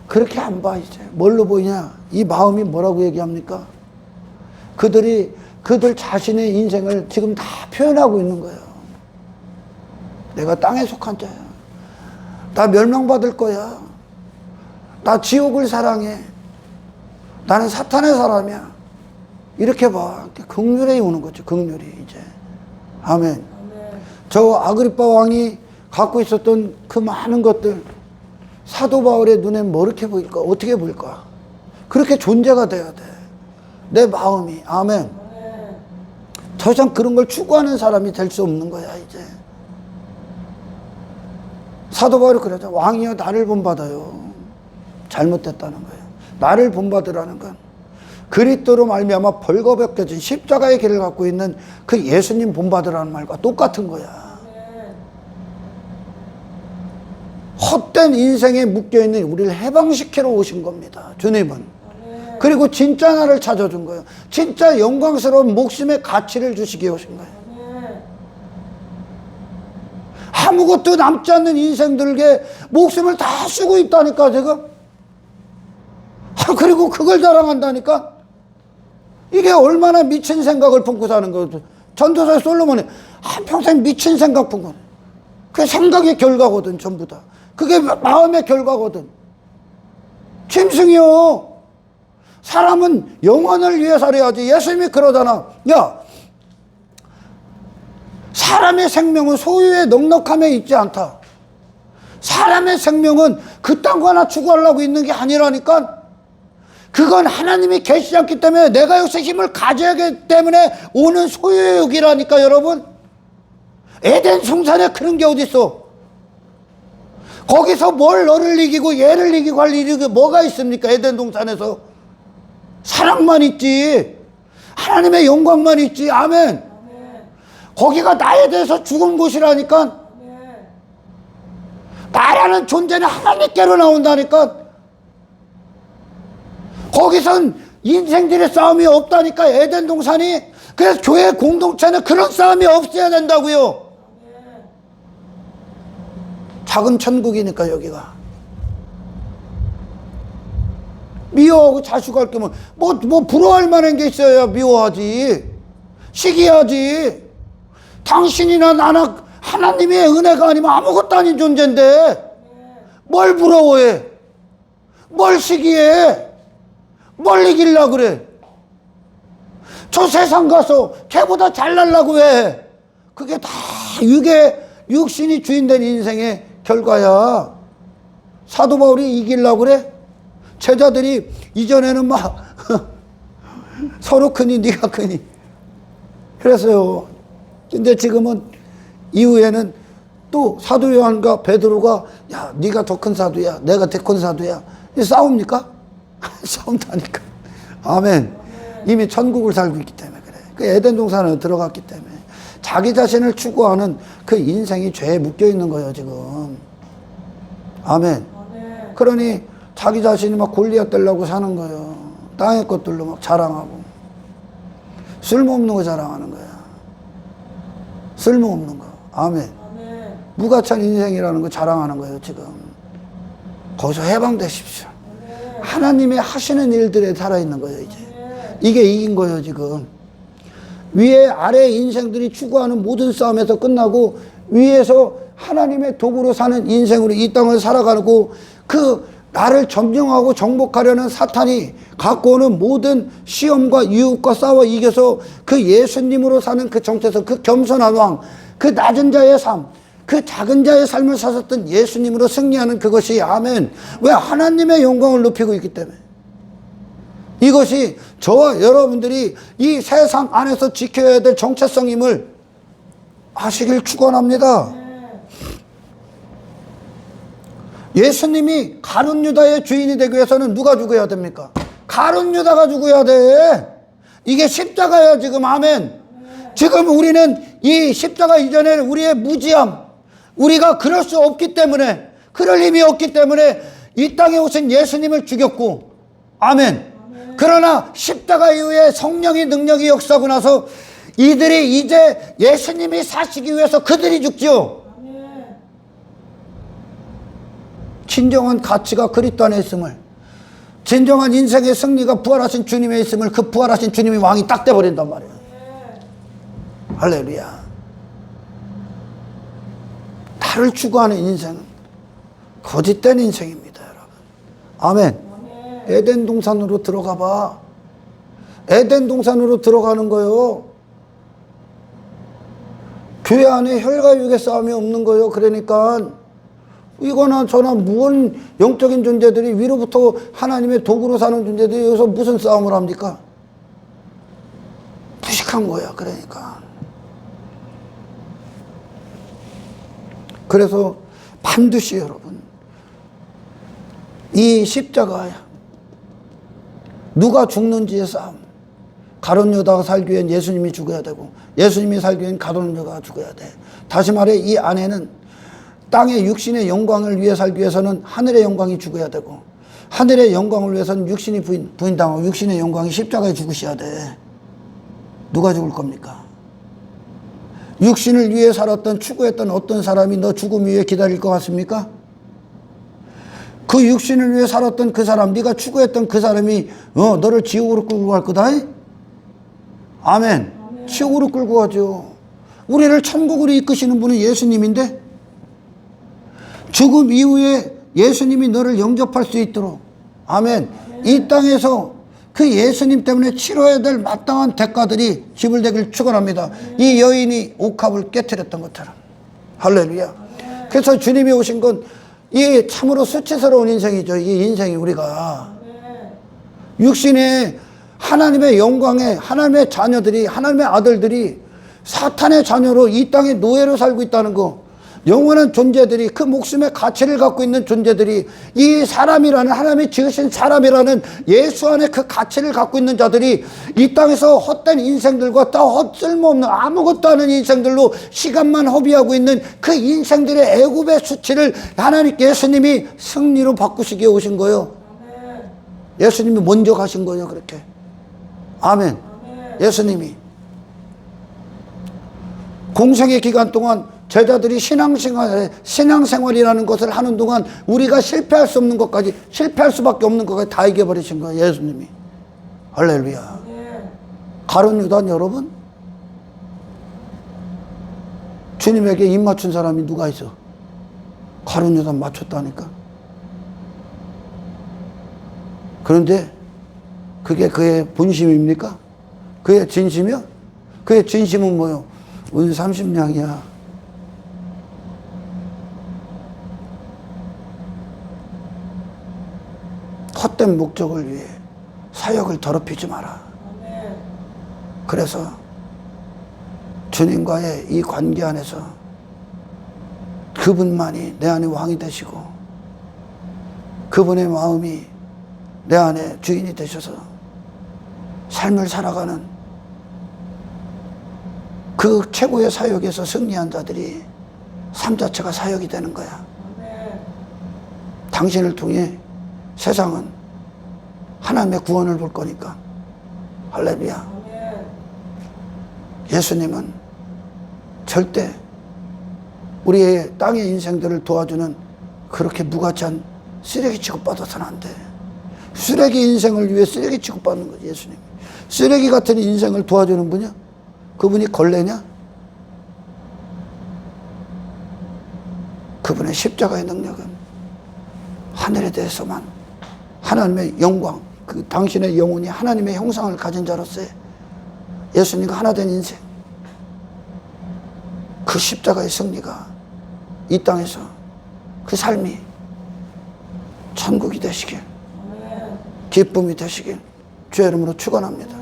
그렇게 안 봐 이제. 뭘로 보이냐? 이 마음이 뭐라고 얘기합니까? 그들 자신의 인생을 지금 다 표현하고 있는 거예요. 내가 땅에 속한 자야. 나 멸망받을 거야. 나 지옥을 사랑해. 나는 사탄의 사람이야. 이렇게 봐. 긍휼이 오는 거죠. 긍휼이 이제. 아멘. 아멘. 저 아그리빠 왕이 갖고 있었던 그 많은 것들 사도 바울의 눈엔 뭐 이렇게 보일까? 어떻게 보일까? 그렇게 존재가 돼야 돼. 내 마음이. 아멘. 더 이상 그런 걸 추구하는 사람이 될 수 없는 거야 이제. 사도 바울이 그러죠. 왕이여 나를 본받아요. 잘못됐다는 거예요. 나를 본받으라는 건 그리스도로 말미암아 벌거벗겨진 십자가의 길을 갖고 있는 그 예수님 본받으라는 말과 똑같은 거야. 헛된 인생에 묶여있는 우리를 해방시키러 오신 겁니다. 주님은. 그리고 진짜 나를 찾아준 거예요. 진짜 영광스러운 목숨의 가치를 주시기 오신 거예요. 아무것도 남지 않는 인생들에게 목숨을 다 쓰고 있다니까 제가. 그리고 그걸 자랑한다니까. 이게 얼마나 미친 생각을 품고 사는 거예요. 전도서 솔로몬이 한평생 미친 생각 품고. 그게 생각의 결과거든 전부 다. 그게 마음의 결과거든. 짐승이요. 사람은 영혼을 위해 살아야지. 예수님이 그러잖아. 야, 사람의 생명은 소유의 넉넉함에 있지 않다. 사람의 생명은 그딴 거 하나 추구하려고 있는 게 아니라니까. 그건 하나님이 계시지 않기 때문에 내가 여기서 힘을 가져야 하기 때문에 오는 소유욕이라니까 여러분. 에덴 동산에 그런 게 어딨어. 거기서 뭘 너를 이기고 얘를 이기고 할 일이 뭐가 있습니까? 에덴 동산에서 사랑만 있지. 하나님의 영광만 있지. 아멘. 거기가 나에 대해서 죽은 곳이라니까. 나라는 존재는 하나님께로 나온다니까. 거기선 인생들의 싸움이 없다니까. 에덴 동산이. 그래서 교회 공동체는 그런 싸움이 없어야 된다고요. 작은 천국이니까 여기가. 미워하고 자식할 거면 뭐 부러워할 만한 게 있어야 미워하지. 시기하지. 당신이나 나나 하나님의 은혜가 아니면 아무것도 아닌 존재인데 뭘 부러워해? 뭘 시기해? 뭘 이기려고 그래? 저 세상 가서 걔보다 잘나려고 해. 그게 다 육신이 주인된 인생의 결과야. 사도 바울이 이기려고 그래? 제자들이 이전에는 막 서로 크니 네가 크니 그랬어요. 근데 지금은 이후에는 또 사도 요한과 베드로가 야 네가 더 큰 사도야 내가 더 큰 사도야. 싸웁니까? 싸운다니까. 아멘. 이미 천국을 살고 있기 때문에 그래. 그 에덴 동산에 들어갔기 때문에 자기 자신을 추구하는 그 인생이 죄에 묶여 있는 거예요 지금. 아멘. 그러니 자기 자신이 막 골리앗 되려고 사는 거예요. 땅의 것들로 막 자랑하고 쓸모없는 거 자랑하는 거야. 쓸모없는 거. 아멘. 무가찬 인생이라는 거 자랑하는 거예요 지금. 거기서 해방되십시오. 하나님이 하시는 일들에 살아있는 거예요 이제. 이게 이긴 거예요 지금. 위에 아래 인생들이 추구하는 모든 싸움에서 끝나고 위에서 하나님의 도구로 사는 인생으로 이 땅을 살아가고 그 나를 점령하고 정복하려는 사탄이 갖고 오는 모든 시험과 유혹과 싸워 이겨서 그 예수님으로 사는 그 정체성, 그 겸손한 왕, 그 낮은 자의 삶, 그 작은 자의 삶을 사셨던 예수님으로 승리하는 그것이 아멘. 왜? 하나님의 영광을 높이고 있기 때문에. 이것이 저와 여러분들이 이 세상 안에서 지켜야 될 정체성임을 아시길 축원합니다. 예수님이 가룟 유다의 주인이 되기 위해서는 누가 죽어야 됩니까? 가룟 유다가 죽어야 돼. 이게 십자가야 지금. 아멘. 지금 우리는 이 십자가 이전에는 우리의 무지함, 우리가 그럴 수 없기 때문에, 그럴 힘이 없기 때문에 이 땅에 오신 예수님을 죽였고, 아멘. 그러나 십자가 이후에 성령의 능력이 역사하고 나서 이들이 이제 예수님이 사시기 위해서 그들이 죽지요. 진정한 가치가 그리스도 안에 있음을, 진정한 인생의 승리가 부활하신 주님에 있음을, 그 부활하신 주님이 왕이 딱 돼버린단 말이에요. 할렐루야. 나를 추구하는 인생은 거짓된 인생입니다, 여러분. 아멘. 에덴 동산으로 들어가 봐. 에덴 동산으로 들어가는 거요. 교회 안에 혈과 육의 싸움이 없는 거요. 그러니까 이거나 저나 무언 영적인 존재들이 위로부터 하나님의 도구로 사는 존재들이 여기서 무슨 싸움을 합니까? 무식한 거야. 그러니까. 그래서 반드시 여러분, 이 십자가야, 누가 죽는지의 싸움. 가룟 유다가 살기 위hen 예수님이 죽어야 되고, 예수님이 살기 위hen 가룟 유다가 죽어야 돼. 다시 말해 이 안에는 땅의 육신의 영광을 위해 살기 위해서는 하늘의 영광이 죽어야 되고, 하늘의 영광을 위해서는 육신이 부인당하고 육신의 영광이 십자가에 죽으셔야 돼. 누가 죽을 겁니까? 육신을 위해 살았던 추구했던 어떤 사람이 너 죽음 위에 기다릴 것 같습니까? 그 육신을 위해 살았던 그 사람, 네가 추구했던 그 사람이 너를 지옥으로 끌고 갈 거다. 아멘. 지옥으로 끌고 가죠. 우리를 천국으로 이끄시는 분은 예수님인데 죽음 이후에 예수님이 너를 영접할 수 있도록 아멘. 이 땅에서 그 예수님 때문에 치러야 될 마땅한 대가들이 지불되길 축원합니다. 이 여인이 옥합을 깨뜨렸던 것처럼. 할렐루야. 그래서 주님이 오신 건 이 참으로 수치스러운 인생이죠. 이 인생이 우리가 육신의 하나님의 영광에 하나님의 자녀들이 하나님의 아들들이 사탄의 자녀로 이 땅에 노예로 살고 있다는 거. 영원한 존재들이 그 목숨의 가치를 갖고 있는 존재들이 이 사람이라는 하나님이 지으신 사람이라는 예수 안에 그 가치를 갖고 있는 자들이 이 땅에서 헛된 인생들과 또 쓸모없는 아무것도 아닌 인생들로 시간만 허비하고 있는 그 인생들의 애굽의 수치를 하나님 예수님이 승리로 바꾸시기에 오신 거예요. 예수님이 먼저 가신 거예요. 그렇게. 아멘. 예수님이 공생의 기간 동안 제자들이 신앙생활이라는 것을 하는 동안 우리가 실패할 수 없는 것까지, 실패할 수밖에 없는 것까지 다 이겨버리신 거예요. 예수님이. 할렐루야. 가룟 유다는 여러분, 주님에게 입 맞춘 사람이 누가 있어? 가룟 유다 맞췄다니까. 그런데 그게 그의 본심입니까? 그의 진심이요? 그의 진심은 뭐요? 은 30냥이야. 헛된 목적을 위해 사역을 더럽히지 마라. 그래서 주님과의 이 관계 안에서 그분만이 내 안에 왕이 되시고 그분의 마음이 내 안에 주인이 되셔서 삶을 살아가는 그 최고의 사역에서 승리한 자들이 삶 자체가 사역이 되는 거야. 당신을 통해 세상은 하나님의 구원을 볼 거니까. 할렐루야. 예수님은 절대 우리의 땅의 인생들을 도와주는 그렇게 무가치한 쓰레기 취급받아서는 안 돼. 쓰레기 인생을 위해 쓰레기 취급받는 거지, 예수님. 쓰레기 같은 인생을 도와주는 분이야? 그분이 걸레냐? 그분의 십자가의 능력은 하늘에 대해서만 하나님의 영광, 그 당신의 영혼이 하나님의 형상을 가진 자로서의 예수님과 하나 된 인생, 그 십자가의 승리가 이 땅에서 그 삶이 천국이 되시길, 기쁨이 되시길 주의 이름으로 축원합니다.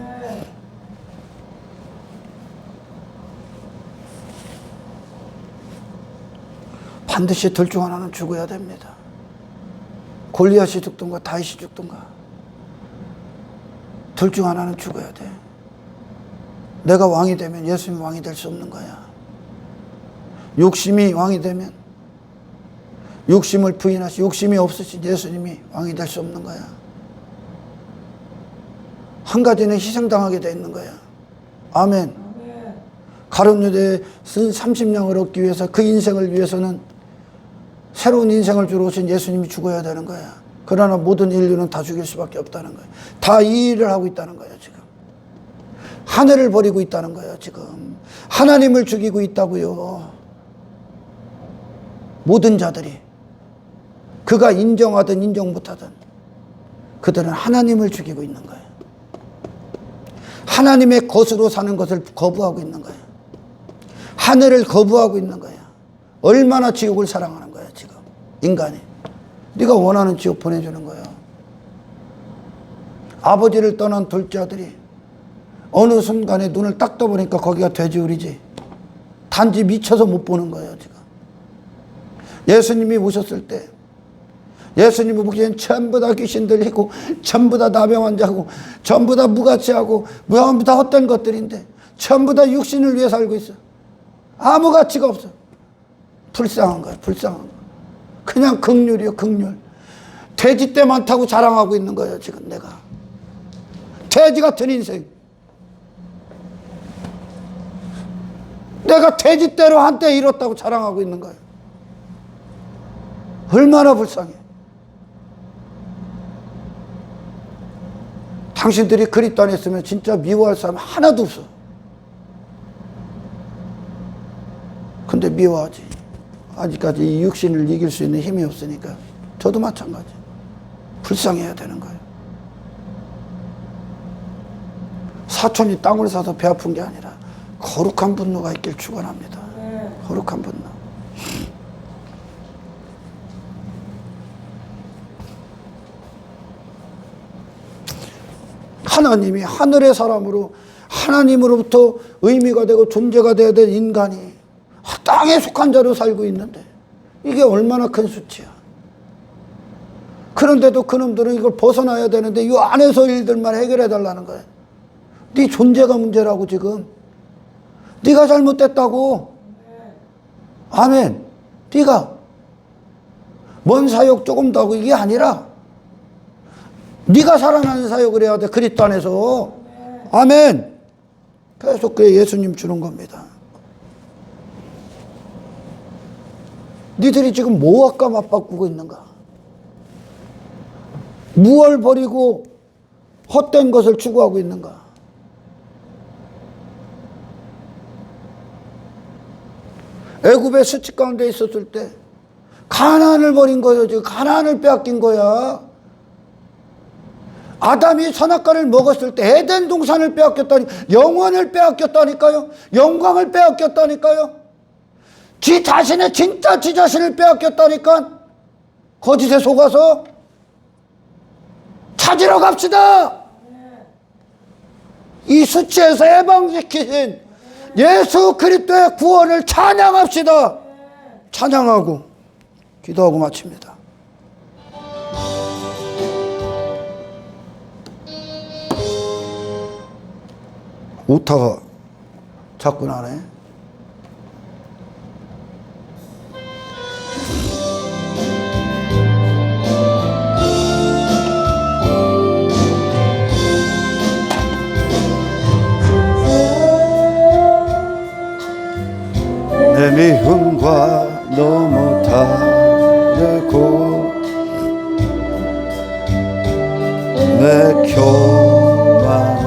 반드시 둘 중 하나는 죽어야 됩니다. 골리앗이 죽든가 다윗이 죽든가 둘 중 하나는 죽어야 돼. 내가 왕이 되면 예수님이 왕이 될 수 없는 거야. 욕심이 왕이 되면, 욕심을 부인하시, 욕심이 없으신 예수님이 왕이 될 수 없는 거야. 한 가지는 희생당하게 돼 있는 거야. 아멘. 가룟 유다에 쓴 30냥을 얻기 위해서, 그 인생을 위해서는 새로운 인생을 주러 오신 예수님이 죽어야 되는 거야. 그러나 모든 인류는 다 죽일 수밖에 없다는 거야. 다 이 일을 하고 있다는 거야, 지금. 하늘을 버리고 있다는 거야, 지금. 하나님을 죽이고 있다고요. 모든 자들이. 그가 인정하든 인정 못하든 그들은 하나님을 죽이고 있는 거야. 하나님의 것으로 사는 것을 거부하고 있는 거야. 하늘을 거부하고 있는 거야. 얼마나 지옥을 사랑하는 거야, 지금. 인간이. 네가 원하는 지옥 보내주는 거야. 아버지를 떠난 둘째 아들이 어느 순간에 눈을 딱 떠보니까 거기가 돼지우리지. 단지 미쳐서 못 보는 거예요, 지금. 예수님이 오셨을 때 예수님이 보기엔 전부 다 귀신 들리고 전부 다 나병 환자고 전부 다 무가치하고 전부 다 헛된 것들인데 전부 다 육신을 위해 살고 있어. 아무 가치가 없어. 불쌍한 거야, 불쌍한 거. 그냥 긍휼이요, 긍휼. 돼지떼 많다고 자랑하고 있는 거예요, 지금 내가. 돼지 같은 인생. 내가 돼지떼로 한때 이뤘다고 자랑하고 있는 거예요. 얼마나 불쌍해. 당신들이 그리스도 안에 있으면 진짜 미워할 사람 하나도 없어. 근데 미워하지. 아직까지 이 육신을 이길 수 있는 힘이 없으니까. 저도 마찬가지. 불쌍해야 되는 거예요. 사촌이 땅을 사서 배 아픈 게 아니라 거룩한 분노가 있길 축원합니다. 거룩한 분노. 하나님이 하늘의 사람으로 하나님으로부터 의미가 되고 존재가 되어야 될 인간이 땅에 속한 자로 살고 있는데 이게 얼마나 큰 수치야. 그런데도 그놈들은 이걸 벗어나야 되는데 이 안에서 일들만 해결해 달라는 거야. 네 존재가 문제라고 지금. 네가 잘못됐다고. 아멘. 네가 뭔 사역 조금 더 하고 이게 아니라 네가 살아나는 사역을 해야 돼. 그리스도 안에서. 아멘. 계속 그게 예수님 주는 겁니다. 니들이 지금 뭐할까 맞바꾸고 있는가? 무엇을 버리고 헛된 것을 추구하고 있는가? 애굽의 수치 가운데 있었을 때 가나안을 버린 거예요. 지금 가나안을 빼앗긴 거야. 아담이 선악과를 먹었을 때 에덴 동산을 빼앗겼다니, 영원을 빼앗겼다니까요. 영광을 빼앗겼다니까요. 지 자신의 진짜 지 자신을 빼앗겼다니까. 거짓에 속아서 찾으러 갑시다. 이 수치에서 해방시키신 예수 그리스도의 구원을 찬양합시다. 찬양하고 기도하고 마칩니다. 오타가 자꾸 나네. 내 미움과 너무 다르고 내 교만은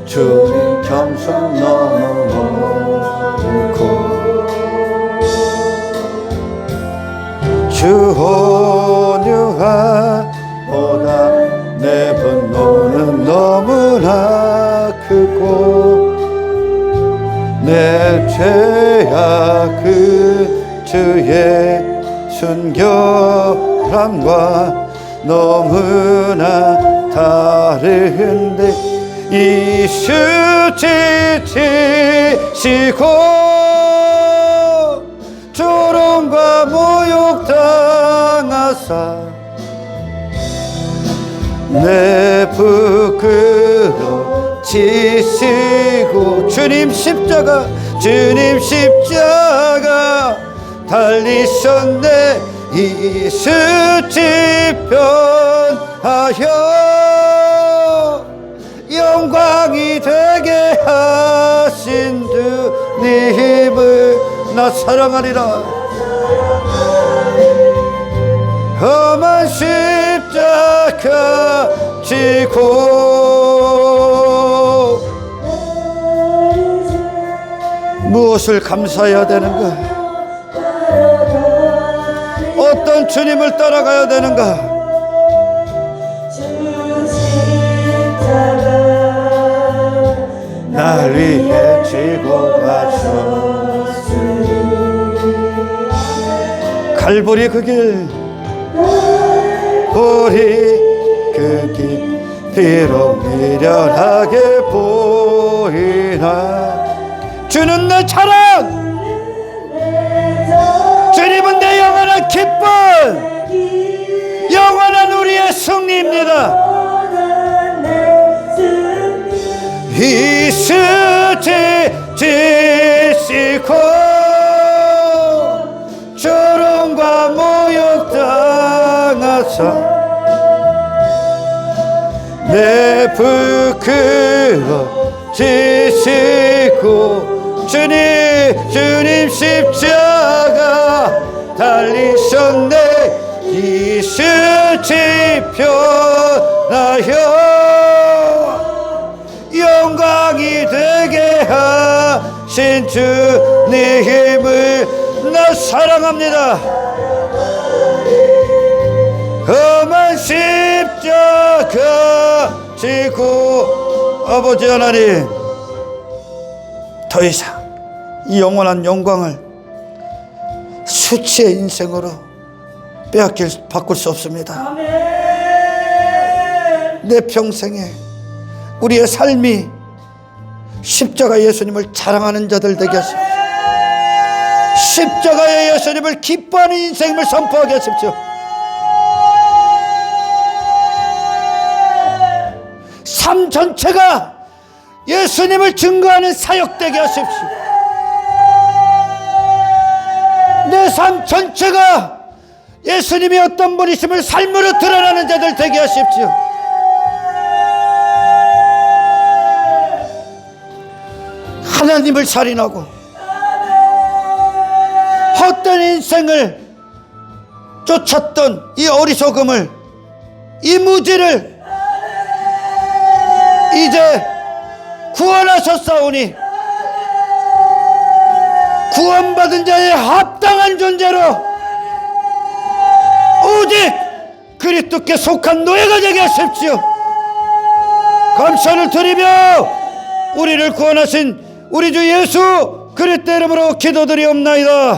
주님 겸손 너무 많고 주 온유함보다 내 분노는 너무나 크고 내 죄악 그 주의 순결함과 너무나 다른데 이 수치 지시고 조롱과 모욕 당하사 내 부끄러지시고 주님 십자가 달리셨네 이 수치 편하여 영광이 되게 하신 주님을 나 사랑하리라. 험한 십자가 지고 무엇을 감사해야 되는가? 어떤 주님을 따라가야 되는가? 날 위해 지고 가셨으니 갈보리 그 길 우리 그 길 비록 미련하게 보이나 주는 내 자랑 주님은 내 영원한 기쁨 영원한 우리의 승리입니다. 이 수치 지시고 조롱과 모욕 주옵소서. 내 부끄러움 지시고 주님 십자가 달리셨네. 이슬 지펴나여 영광이 되게 하신 주님을 나 사랑합니다. 험한 십자가 지고 아버지 하나님, 더 이상 이 영원한 영광을 수치의 인생으로 바꿀 수 없습니다. 내 평생에 우리의 삶이 십자가 예수님을 자랑하는 자들 되게 하십시오. 십자가의 예수님을 기뻐하는 인생을 선포하게 하십시오. 삶 전체가 예수님을 증거하는 사역되게 하십시오. 내 삶 전체가 예수님이 어떤 분이심을 삶으로 드러나는 자들 되게 하십시오. 하나님을 살인하고 헛된 인생을 쫓았던 이 어리석음을, 이 무지를 이제 구원하셨사오니 구원받은 자의 합당한 존재로 오직 그리스도께 속한 노예가 되게 하십시오. 감사를 드리며 우리를 구원하신 우리 주 예수 그리스도 이름으로 기도드리옵나이다.